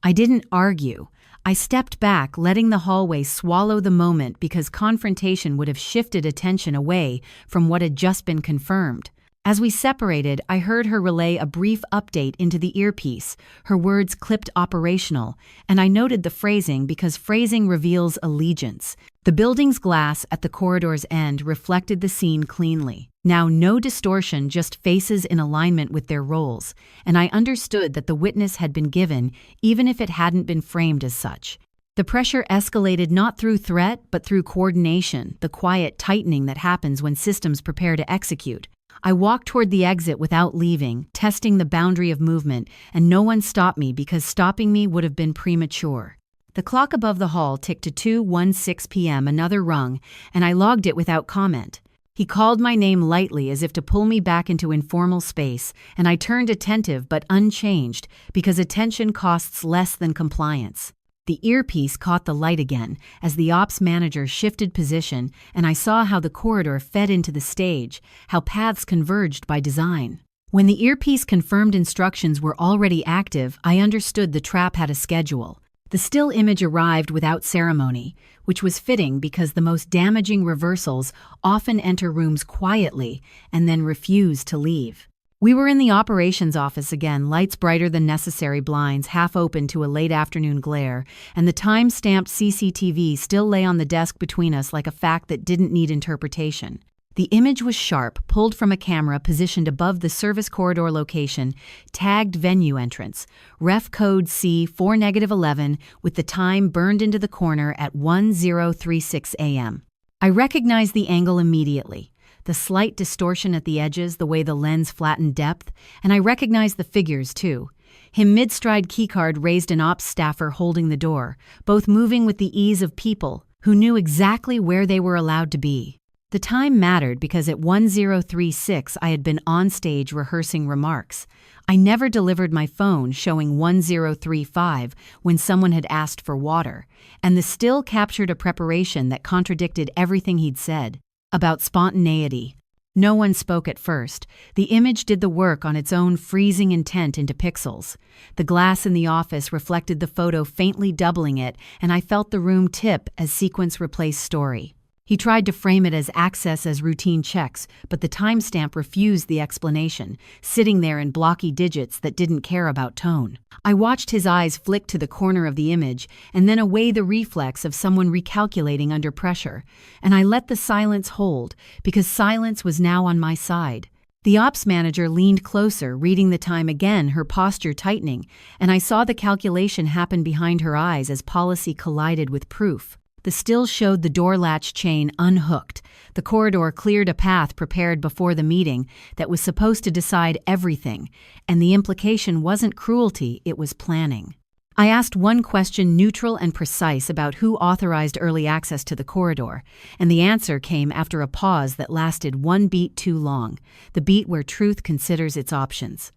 I didn't argue. I stepped back, letting the hallway swallow the moment because confrontation would have shifted attention away from what had just been confirmed. As we separated, I heard her relay a brief update into the earpiece, her words clipped operational, and I noted the phrasing because phrasing reveals allegiance. The building's glass at the corridor's end reflected the scene cleanly. Now no distortion, just faces in alignment with their roles, and I understood that the witness had been given, even if it hadn't been framed as such. The pressure escalated not through threat, but through coordination, the quiet tightening that happens when systems prepare to execute. I walked toward the exit without leaving, testing the boundary of movement, and no one stopped me because stopping me would have been premature. The clock above the hall ticked to 2:16 p.m., another rung, and I logged it without comment. He called my name lightly as if to pull me back into informal space, and I turned attentive but unchanged because attention costs less than compliance. The earpiece caught the light again as the ops manager shifted position, and I saw how the corridor fed into the stage, how paths converged by design. When the earpiece confirmed instructions were already active, I understood the trap had a schedule. The still image arrived without ceremony, which was fitting because the most damaging reversals often enter rooms quietly and then refuse to leave. We were in the operations office again, lights brighter than necessary, blinds half open to a late afternoon glare, and the time-stamped CCTV still lay on the desk between us like a fact that didn't need interpretation. The image was sharp, pulled from a camera positioned above the service corridor location, tagged venue entrance, ref code C4-11 with the time burned into the corner at 10:36 a.m. I recognized the angle immediately. The slight distortion at the edges, the way the lens flattened depth, and I recognized the figures too. Him mid-stride keycard raised an ops staffer holding the door, both moving with the ease of people who knew exactly where they were allowed to be. The time mattered because at 10:36 I had been on stage rehearsing remarks. I never delivered my phone showing 10:35 when someone had asked for water, and the still captured a preparation that contradicted everything he'd said. About spontaneity. No one spoke at first. The image did the work on its own, freezing intent into pixels. The glass in the office reflected the photo, faintly doubling it, and I felt the room tip as sequence replaced story. He tried to frame it as access as routine checks, but the timestamp refused the explanation, sitting there in blocky digits that didn't care about tone. I watched his eyes flick to the corner of the image and then away, the reflex of someone recalculating under pressure, and I let the silence hold because silence was now on my side. The ops manager leaned closer, reading the time again, her posture tightening, and I saw the calculation happen behind her eyes as policy collided with proof. The still showed the door latch chain unhooked. The corridor cleared a path prepared before the meeting that was supposed to decide everything, and the implication wasn't cruelty, it was planning. I asked one question, neutral and precise, about who authorized early access to the corridor, and the answer came after a pause that lasted one beat too long, the beat where truth considers its options.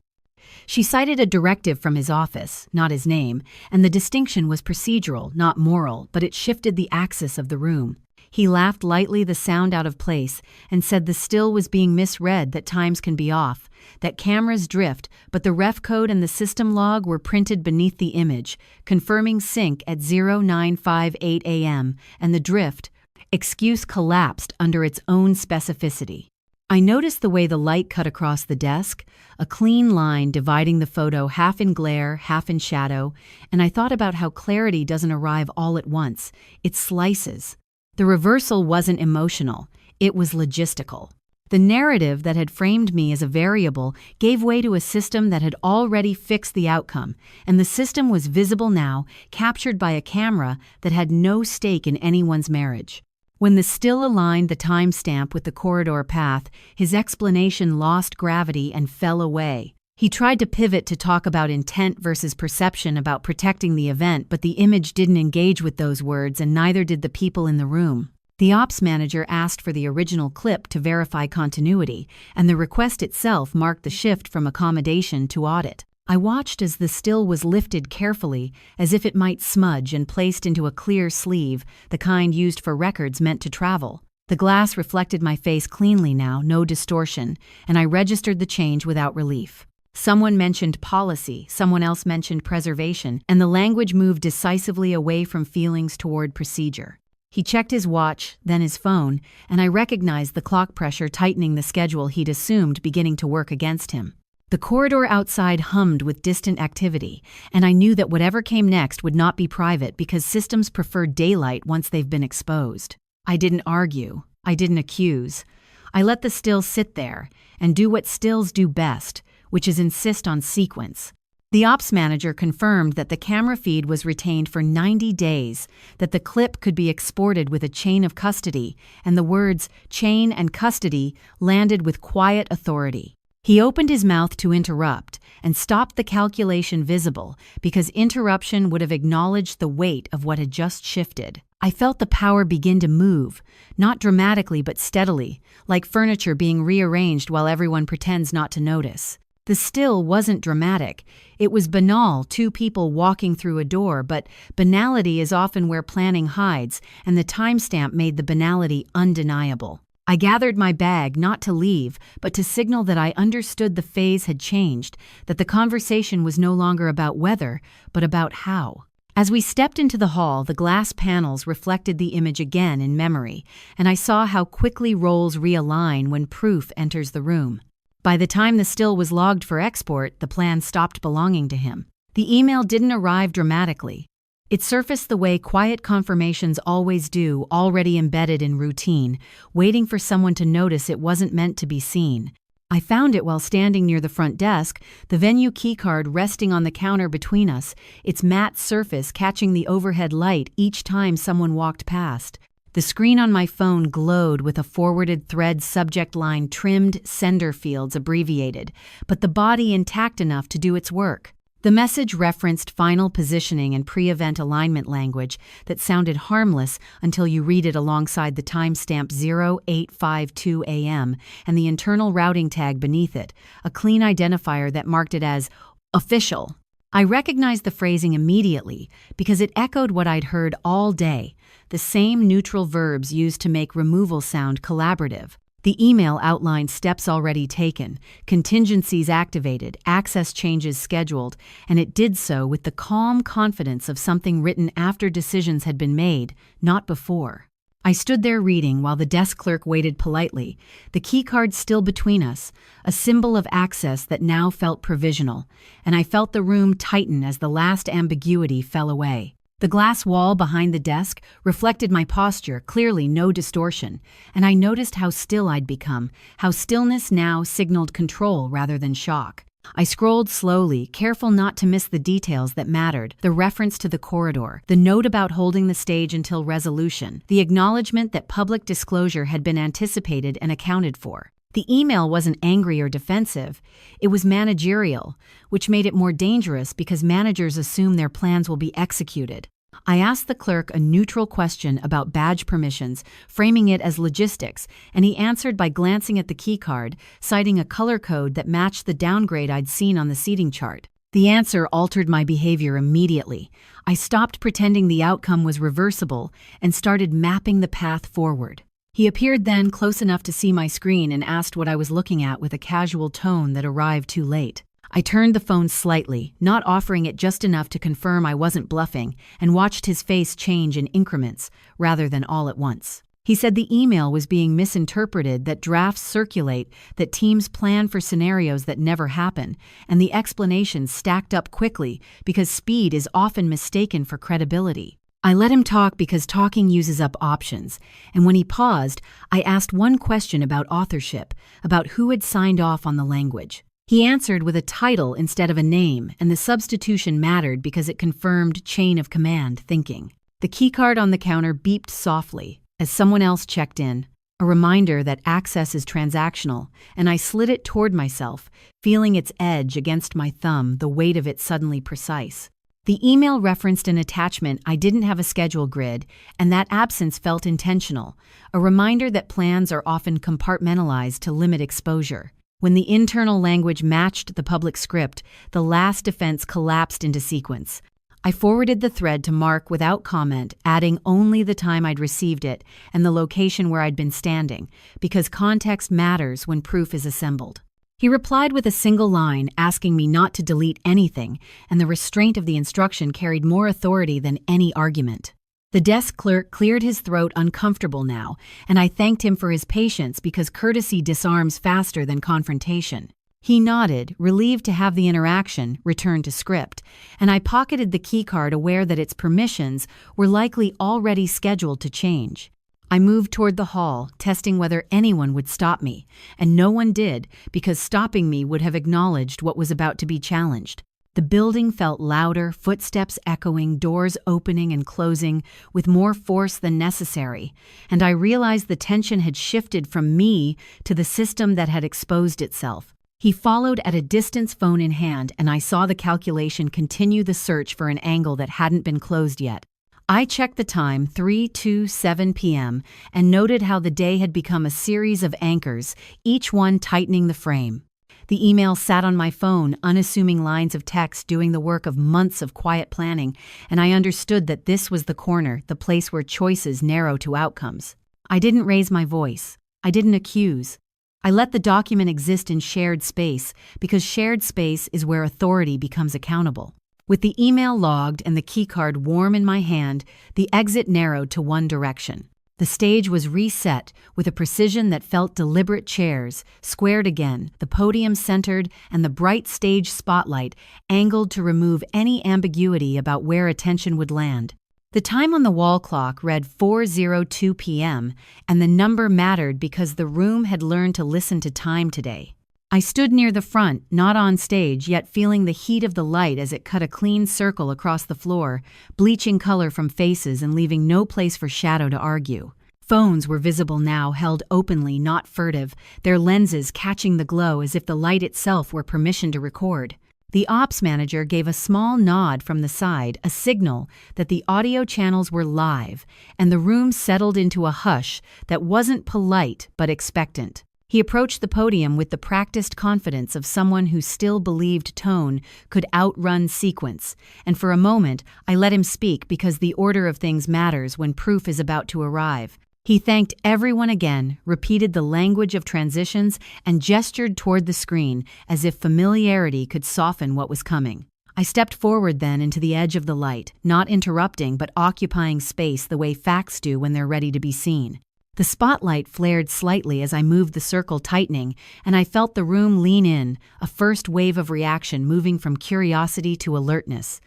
She cited a directive from his office, not his name, and the distinction was procedural, not moral, but it shifted the axis of the room. He laughed lightly, the sound out of place, and said the still was being misread, that times can be off, that cameras drift, but the ref code and the system log were printed beneath the image, confirming sync at 0958 a.m., and the drift excuse collapsed under its own specificity. I noticed the way the light cut across the desk, a clean line dividing the photo half in glare, half in shadow, and I thought about how clarity doesn't arrive all at once, it slices. The reversal wasn't emotional, it was logistical. The narrative that had framed me as a variable gave way to a system that had already fixed the outcome, and the system was visible now, captured by a camera that had no stake in anyone's marriage. When the still aligned the timestamp with the corridor path, his explanation lost gravity and fell away. He tried to pivot to talk about intent versus perception, about protecting the event, but the image didn't engage with those words, and neither did the people in the room. The ops manager asked for the original clip to verify continuity, and the request itself marked the shift from accommodation to audit. I watched as the still was lifted carefully, as if it might smudge, and placed into a clear sleeve, the kind used for records meant to travel. The glass reflected my face cleanly now, no distortion, and I registered the change without relief. Someone mentioned policy, someone else mentioned preservation, and the language moved decisively away from feelings toward procedure. He checked his watch, then his phone, and I recognized the clock pressure tightening the schedule he'd assumed beginning to work against him. The corridor outside hummed with distant activity, and I knew that whatever came next would not be private because systems prefer daylight once they've been exposed. I didn't argue. I didn't accuse. I let the still sit there and do what stills do best, which is insist on sequence. The ops manager confirmed that the camera feed was retained for 90 days, that the clip could be exported with a chain of custody, and the words chain and custody landed with quiet authority. He opened his mouth to interrupt and stopped the calculation visible because interruption would have acknowledged the weight of what had just shifted. I felt the power begin to move, not dramatically but steadily, like furniture being rearranged while everyone pretends not to notice. The still wasn't dramatic. It was banal, two people walking through a door, but banality is often where planning hides, and the timestamp made the banality undeniable. I gathered my bag not to leave, but to signal that I understood the phase had changed, that the conversation was no longer about whether, but about how. As we stepped into the hall, the glass panels reflected the image again in memory, and I saw how quickly roles realign when proof enters the room. By the time the still was logged for export, the plan stopped belonging to him. The email didn't arrive dramatically. It surfaced the way quiet confirmations always do, already embedded in routine, waiting for someone to notice it wasn't meant to be seen. I found it while standing near the front desk, the venue keycard resting on the counter between us, its matte surface catching the overhead light each time someone walked past. The screen on my phone glowed with a forwarded thread subject line trimmed, sender fields abbreviated, but the body intact enough to do its work. The message referenced final positioning and pre-event alignment language that sounded harmless until you read it alongside the timestamp 0852 AM and the internal routing tag beneath it, a clean identifier that marked it as official. I recognized the phrasing immediately because it echoed what I'd heard all day, the same neutral verbs used to make removal sound collaborative. The email outlined steps already taken, contingencies activated, access changes scheduled, and it did so with the calm confidence of something written after decisions had been made, not before. I stood there reading while the desk clerk waited politely, the keycard still between us, a symbol of access that now felt provisional, and I felt the room tighten as the last ambiguity fell away. The glass wall behind the desk reflected my posture, clearly no distortion, and I noticed how still I'd become, how stillness now signaled control rather than shock. I scrolled slowly, careful not to miss the details that mattered, the reference to the corridor, the note about holding the stage until resolution, the acknowledgement that public disclosure had been anticipated and accounted for. The email wasn't angry or defensive, it was managerial, which made it more dangerous because managers assume their plans will be executed. I asked the clerk a neutral question about badge permissions, framing it as logistics, and he answered by glancing at the keycard, citing a color code that matched the downgrade I'd seen on the seating chart. The answer altered my behavior immediately. I stopped pretending the outcome was reversible and started mapping the path forward. He appeared then close enough to see my screen and asked what I was looking at with a casual tone that arrived too late. I turned the phone slightly, not offering it just enough to confirm I wasn't bluffing, and watched his face change in increments, rather than all at once. He said the email was being misinterpreted, that drafts circulate, that teams plan for scenarios that never happen, and the explanations stacked up quickly because speed is often mistaken for credibility. I let him talk because talking uses up options, and when he paused, I asked one question about authorship, about who had signed off on the language. He answered with a title instead of a name, and the substitution mattered because it confirmed chain of command thinking. The keycard on the counter beeped softly as someone else checked in, a reminder that access is transactional, and I slid it toward myself, feeling its edge against my thumb, the weight of it suddenly precise. The email referenced an attachment I didn't have a schedule grid, and that absence felt intentional, a reminder that plans are often compartmentalized to limit exposure. When the internal language matched the public script, the last defense collapsed into sequence. I forwarded the thread to Mark without comment, adding only the time I'd received it and the location where I'd been standing, because context matters when proof is assembled. He replied with a single line, asking me not to delete anything, and the restraint of the instruction carried more authority than any argument. The desk clerk cleared his throat, uncomfortable now, and I thanked him for his patience because courtesy disarms faster than confrontation. He nodded, relieved to have the interaction, returned to script, and I pocketed the keycard, aware that its permissions were likely already scheduled to change. I moved toward the hall, testing whether anyone would stop me, and no one did, because stopping me would have acknowledged what was about to be challenged. The building felt louder, footsteps echoing, doors opening and closing with more force than necessary, and I realized the tension had shifted from me to the system that had exposed itself. He followed at a distance, phone in hand, and I saw the calculation continue the search for an angle that hadn't been closed yet. I checked the time, 3:27 p.m., and noted how the day had become a series of anchors, each one tightening the frame. The email sat on my phone, unassuming lines of text doing the work of months of quiet planning, and I understood that this was the corner, the place where choices narrow to outcomes. I didn't raise my voice. I didn't accuse. I let the document exist in shared space, because shared space is where authority becomes accountable. With the email logged and the keycard warm in my hand, the exit narrowed to one direction. The stage was reset with a precision that felt deliberate. Chairs squared again, the podium centered, and the bright stage spotlight angled to remove any ambiguity about where attention would land. The time on the wall clock read 4:02 p.m., and the number mattered because the room had learned to listen to time today. I stood near the front, not on stage, yet feeling the heat of the light as it cut a clean circle across the floor, bleaching color from faces and leaving no place for shadow to argue. Phones were visible now, held openly, not furtive, their lenses catching the glow as if the light itself were permission to record. The ops manager gave a small nod from the side, a signal that the audio channels were live, and the room settled into a hush that wasn't polite but expectant. He approached the podium with the practiced confidence of someone who still believed tone could outrun sequence, and for a moment I let him speak because the order of things matters when proof is about to arrive. He thanked everyone again, repeated the language of transitions, and gestured toward the screen as if familiarity could soften what was coming. I stepped forward then into the edge of the light, not interrupting but occupying space the way facts do when they're ready to be seen. The spotlight flared slightly as I moved the circle tightening, and I felt the room lean in, a first wave of reaction moving from curiosity to alertness.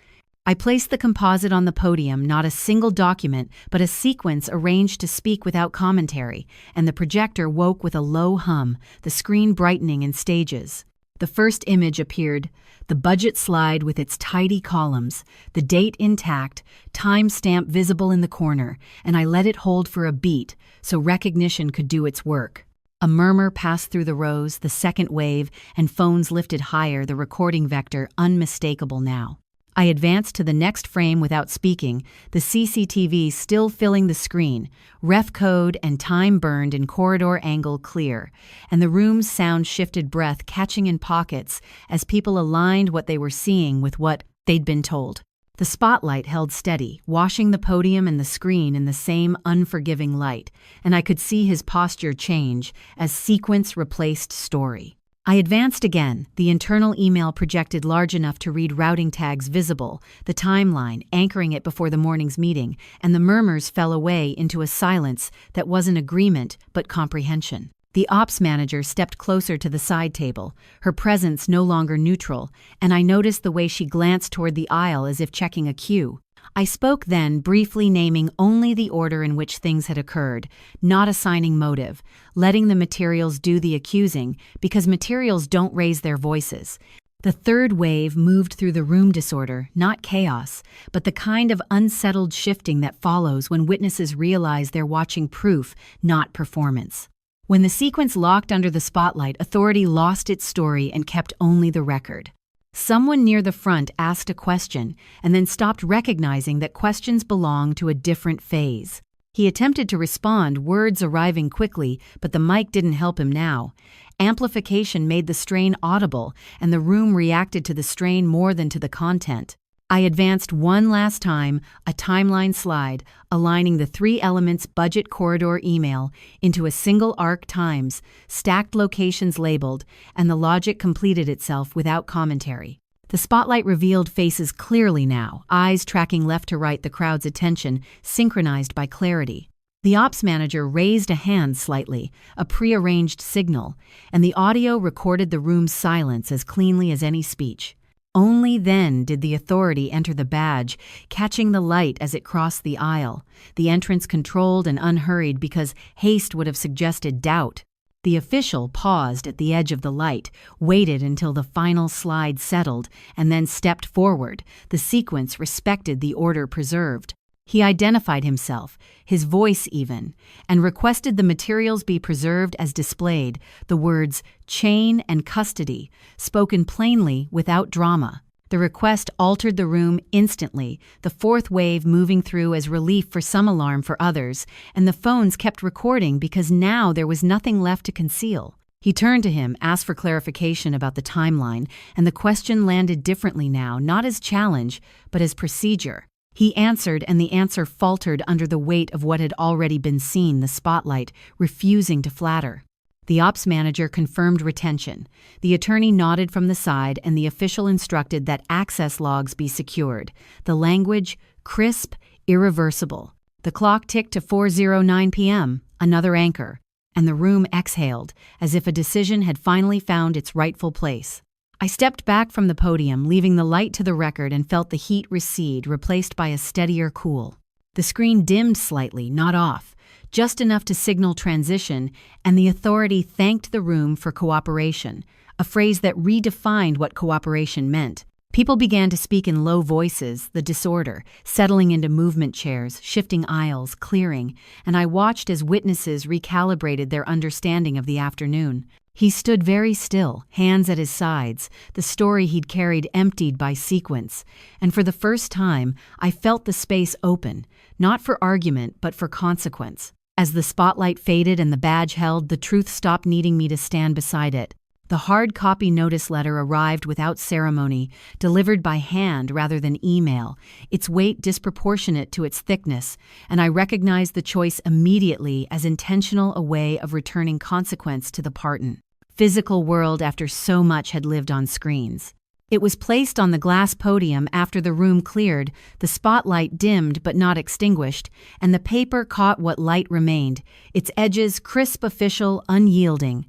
I placed the composite on the podium, not a single document, but a sequence arranged to speak without commentary, and the projector woke with a low hum, the screen brightening in stages. The first image appeared, the budget slide with its tidy columns, the date intact, timestamp visible in the corner, and I let it hold for a beat so recognition could do its work. A murmur passed through the rows, the second wave, and phones lifted higher, the recording vector unmistakable now. I advanced to the next frame without speaking, the CCTV still filling the screen, ref code and time burned in corridor angle clear, and the room's sound shifted, breath catching in pockets as people aligned what they were seeing with what they'd been told. The spotlight held steady, washing the podium and the screen in the same unforgiving light, and I could see his posture change as sequence replaced story. I advanced again, the internal email projected large enough to read routing tags visible, the timeline anchoring it before the morning's meeting, and the murmurs fell away into a silence that wasn't agreement but comprehension. The ops manager stepped closer to the side table, her presence no longer neutral, and I noticed the way she glanced toward the aisle as if checking a cue. I spoke then, briefly naming only the order in which things had occurred, not assigning motive, letting the materials do the accusing, because materials don't raise their voices. The third wave moved through the room, disorder, not chaos, but the kind of unsettled shifting that follows when witnesses realize they're watching proof, not performance. When the sequence locked under the spotlight, authority lost its story and kept only the record. Someone near the front asked a question and then stopped, recognizing that questions belong to a different phase. He attempted to respond, words arriving quickly, but the mic didn't help him now. Amplification made the strain audible, and the room reacted to the strain more than to the content. I advanced one last time, a timeline slide, aligning the 3 elements budget corridor email into a single arc times, stacked locations labeled, and the logic completed itself without commentary. The spotlight revealed faces clearly now, eyes tracking left to right, the crowd's attention, synchronized by clarity. The ops manager raised a hand slightly, a prearranged signal, and the audio recorded the room's silence as cleanly as any speech. Only then did the authority enter the badge, catching the light as it crossed the aisle, the entrance controlled and unhurried because haste would have suggested doubt. The official paused at the edge of the light, waited until the final slide settled, and then stepped forward. The sequence respected the order preserved. He identified himself, his voice even, and requested the materials be preserved as displayed, the words chain and custody, spoken plainly without drama. The request altered the room instantly, the fourth wave moving through as relief for some, alarm for others, and the phones kept recording because now there was nothing left to conceal. He turned to him, asked for clarification about the timeline, and the question landed differently now, not as challenge, but as procedure. He answered, and the answer faltered under the weight of what had already been seen, the spotlight, refusing to flatter. The ops manager confirmed retention. The attorney nodded from the side, and the official instructed that access logs be secured. The language, crisp, irreversible. The clock ticked to 4:09 p.m., another anchor, and the room exhaled, as if a decision had finally found its rightful place. I stepped back from the podium, leaving the light to the record, and felt the heat recede, replaced by a steadier cool. The screen dimmed slightly, not off, just enough to signal transition, and the authority thanked the room for cooperation, a phrase that redefined what cooperation meant. People began to speak in low voices, the disorder, settling into movement chairs, shifting aisles, clearing, and I watched as witnesses recalibrated their understanding of the afternoon. He stood very still, hands at his sides, the story he'd carried emptied by sequence, and for the first time, I felt the space open, not for argument but for consequence. As the spotlight faded and the badge held, the truth stopped needing me to stand beside it. The hard copy notice letter arrived without ceremony, delivered by hand rather than email, its weight disproportionate to its thickness, and I recognized the choice immediately as intentional, a way of returning consequence to the pardon. Physical world after so much had lived on screens. It was placed on the glass podium after the room cleared, the spotlight dimmed but not extinguished, and the paper caught what light remained, its edges crisp, official, unyielding.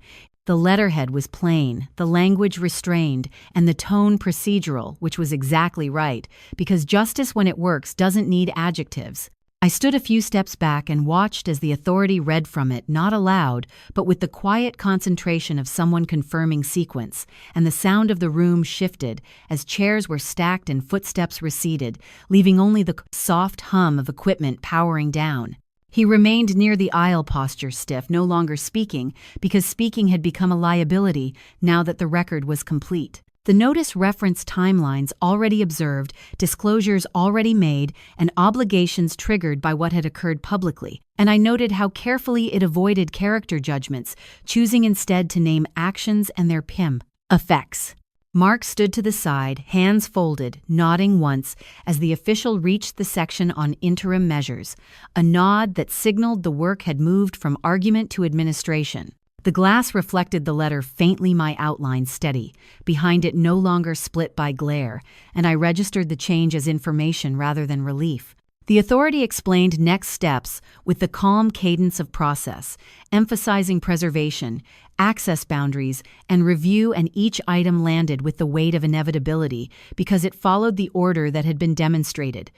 The letterhead was plain, the language restrained, and the tone procedural, which was exactly right, because justice when it works doesn't need adjectives. I stood a few steps back and watched as the authority read from it, not aloud, but with the quiet concentration of someone confirming sequence, and the sound of the room shifted as chairs were stacked and footsteps receded, leaving only the soft hum of equipment powering down. He remained near the aisle, posture stiff, no longer speaking, because speaking had become a liability now that the record was complete. The notice referenced timelines already observed, disclosures already made, and obligations triggered by what had occurred publicly, and I noted how carefully it avoided character judgments, choosing instead to name actions and their effects. Mark stood to the side, hands folded, nodding once as the official reached the section on interim measures, a nod that signaled the work had moved from argument to administration. The glass reflected the letter faintly, my outline steady, behind it no longer split by glare, and I registered the change as information rather than relief. The authority explained next steps with the calm cadence of process, emphasizing preservation, access boundaries, and review, and each item landed with the weight of inevitability because it followed the order that had been demonstrated.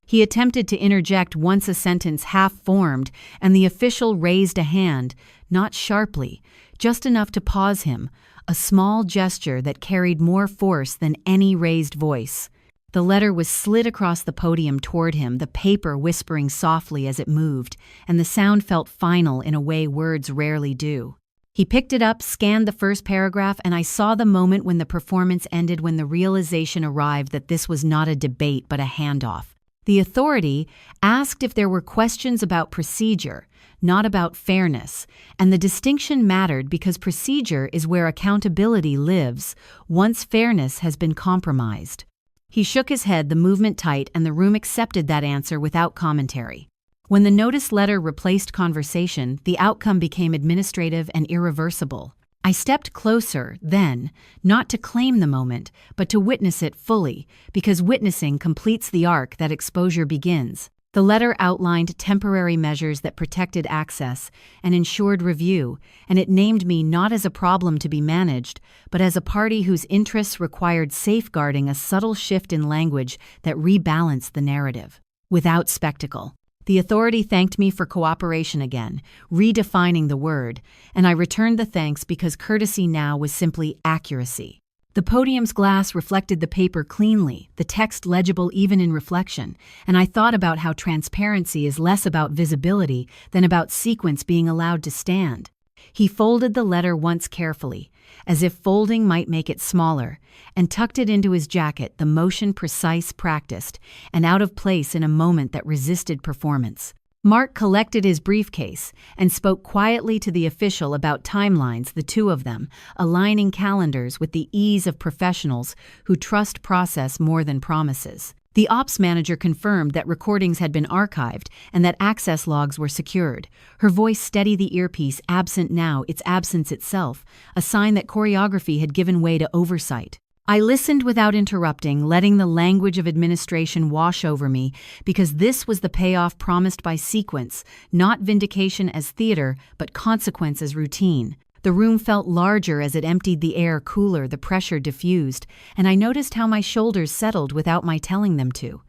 He attempted to interject once a sentence half-formed, and the official raised a hand, not sharply, just enough to pause him, a small gesture that carried more force than any raised voice. The letter was slid across the podium toward him, the paper whispering softly as it moved, and the sound felt final in a way words rarely do. He picked it up, scanned the first paragraph, and I saw the moment when the performance ended, when the realization arrived that this was not a debate but a handoff. The authority asked if there were questions about procedure, not about fairness, and the distinction mattered because procedure is where accountability lives once fairness has been compromised. He shook his head, the movement tight, and the room accepted that answer without commentary. When the notice letter replaced conversation, the outcome became administrative and irreversible. I stepped closer, then, not to claim the moment, but to witness it fully, because witnessing completes the arc that exposure begins. The letter outlined temporary measures that protected access and ensured review, and it named me not as a problem to be managed, but as a party whose interests required safeguarding, a subtle shift in language that rebalanced the narrative. Without spectacle. The authority thanked me for cooperation again, redefining the word, and I returned the thanks because courtesy now was simply accuracy. The podium's glass reflected the paper cleanly, the text legible even in reflection, and I thought about how transparency is less about visibility than about sequence being allowed to stand. He folded the letter once carefully, as if folding might make it smaller, and tucked it into his jacket, the motion precise, practiced, and out of place in a moment that resisted performance. Mark collected his briefcase and spoke quietly to the official about timelines, the two of them, aligning calendars with the ease of professionals who trust process more than promises. The ops manager confirmed that recordings had been archived and that access logs were secured. Her voice steadied the earpiece, absent now, its absence itself, a sign that choreography had given way to oversight. I listened without interrupting, letting the language of administration wash over me, because this was the payoff promised by sequence, not vindication as theater, but consequence as routine. The room felt larger as it emptied, the air cooler, the pressure diffused, and I noticed how my shoulders settled without my telling them to.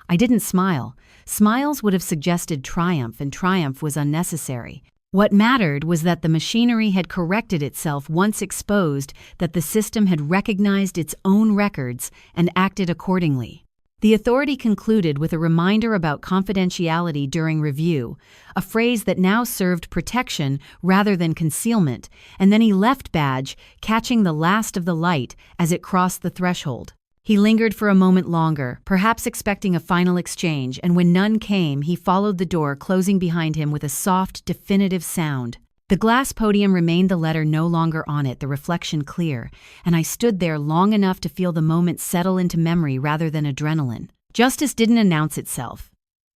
I didn't smile. Smiles would have suggested triumph, and triumph was unnecessary. What mattered was that the machinery had corrected itself once exposed, that the system had recognized its own records and acted accordingly. The authority concluded with a reminder about confidentiality during review, a phrase that now served protection rather than concealment, and then he left, badge catching the last of the light as it crossed the threshold. He lingered for a moment longer, perhaps expecting a final exchange, and when none came, he followed the door, closing behind him with a soft, definitive sound. The glass podium remained, the letter no longer on it, the reflection clear, and I stood there long enough to feel the moment settle into memory rather than adrenaline. Justice didn't announce itself.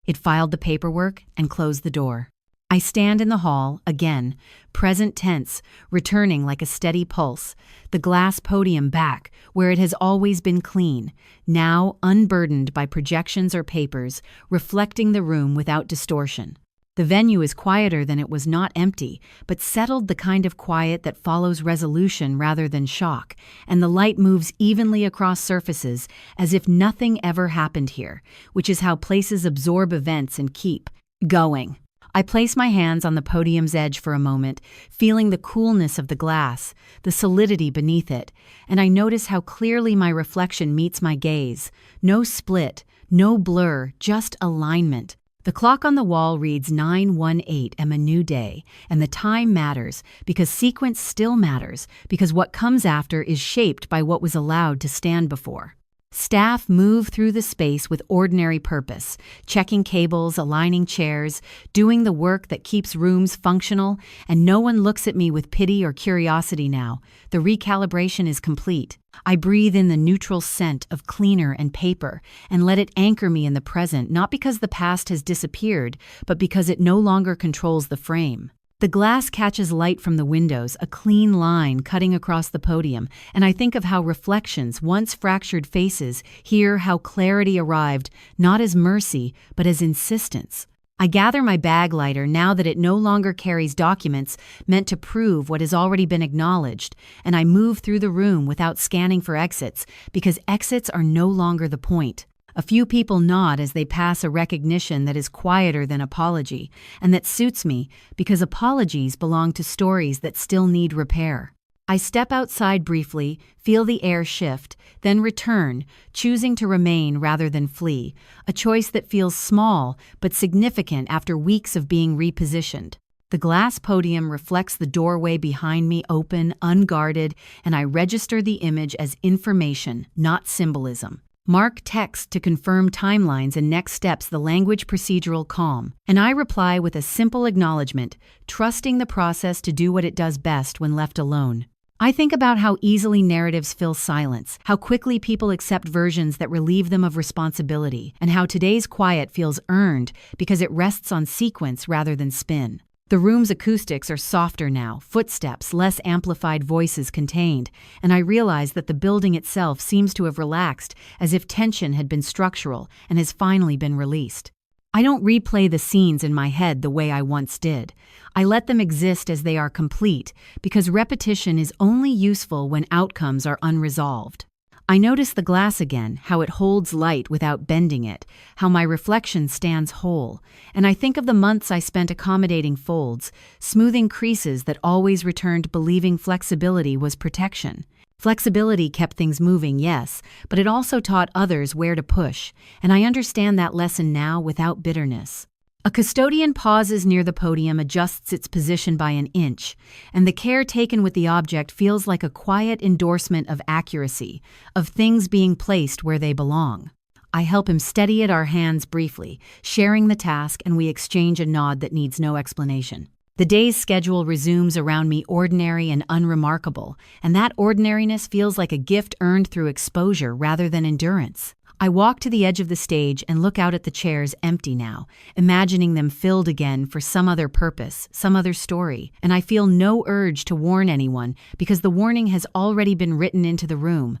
It filed the paperwork and closed the door. I stand in the hall, again, present tense, returning like a steady pulse, the glass podium back, where it has always been clean, now unburdened by projections or papers, reflecting the room without distortion. The venue is quieter than it was, not empty, but settled, the kind of quiet that follows resolution rather than shock, and the light moves evenly across surfaces as if nothing ever happened here, which is how places absorb events and keep going. I place my hands on the podium's edge for a moment, feeling the coolness of the glass, the solidity beneath it, and I notice how clearly my reflection meets my gaze. No split, no blur, just alignment. The clock on the wall reads 9:18 a new day, and the time matters because sequence still matters, because what comes after is shaped by what was allowed to stand before. Staff move through the space with ordinary purpose, checking cables, aligning chairs, doing the work that keeps rooms functional, and no one looks at me with pity or curiosity now. The recalibration is complete. I breathe in the neutral scent of cleaner and paper and let it anchor me in the present, not because the past has disappeared, but because it no longer controls the frame. The glass catches light from the windows, a clean line cutting across the podium, and I think of how reflections, once fractured faces, here how clarity arrived, not as mercy, but as insistence. I gather my bag lighter now that it no longer carries documents meant to prove what has already been acknowledged, and I move through the room without scanning for exits, because exits are no longer the point. A few people nod as they pass, a recognition that is quieter than apology, and that suits me because apologies belong to stories that still need repair. I step outside briefly, feel the air shift, then return, choosing to remain rather than flee, a choice that feels small but significant after weeks of being repositioned. The glass podium reflects the doorway behind me, open, unguarded, and I register the image as information, not symbolism. Mark text to confirm timelines and next steps, the language procedural calm, and I reply with a simple acknowledgement, trusting the process to do what it does best when left alone. I think about how easily narratives fill silence, how quickly people accept versions that relieve them of responsibility, and how today's quiet feels earned because it rests on sequence rather than spin. The room's acoustics are softer now, footsteps, less amplified voices contained, and I realize that the building itself seems to have relaxed, as if tension had been structural and has finally been released. I don't replay the scenes in my head the way I once did. I let them exist as they are complete, because repetition is only useful when outcomes are unresolved. I notice the glass again, how it holds light without bending it, how my reflection stands whole, and I think of the months I spent accommodating folds, smoothing creases that always returned believing flexibility was protection. Flexibility kept things moving, yes, but it also taught others where to push, and I understand that lesson now without bitterness. A custodian pauses near the podium, adjusts its position by an inch, and the care taken with the object feels like a quiet endorsement of accuracy, of things being placed where they belong. I help him steady it, our hands briefly, sharing the task, and we exchange a nod that needs no explanation. The day's schedule resumes around me, ordinary and unremarkable, and that ordinariness feels like a gift earned through exposure rather than endurance. I walk to the edge of the stage and look out at the chairs, empty now, imagining them filled again for some other purpose, some other story, and I feel no urge to warn anyone because the warning has already been written into the room.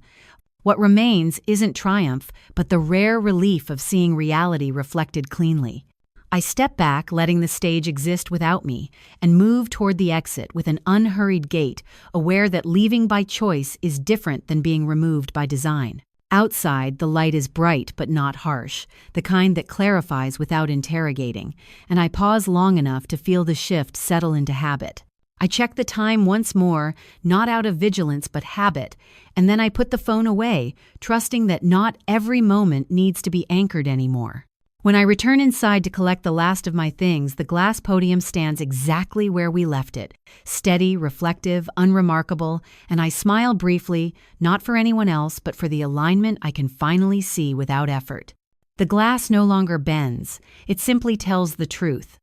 What remains isn't triumph, but the rare relief of seeing reality reflected cleanly. I step back, letting the stage exist without me, and move toward the exit with an unhurried gait, aware that leaving by choice is different than being removed by design. Outside, the light is bright but not harsh, the kind that clarifies without interrogating, and I pause long enough to feel the shift settle into habit. I check the time once more, not out of vigilance but habit, and then I put the phone away, trusting that not every moment needs to be anchored anymore. When I return inside to collect the last of my things, the glass podium stands exactly where we left it, steady, reflective, unremarkable, and I smile briefly, not for anyone else, but for the alignment I can finally see without effort. The glass no longer bends, it simply tells the truth.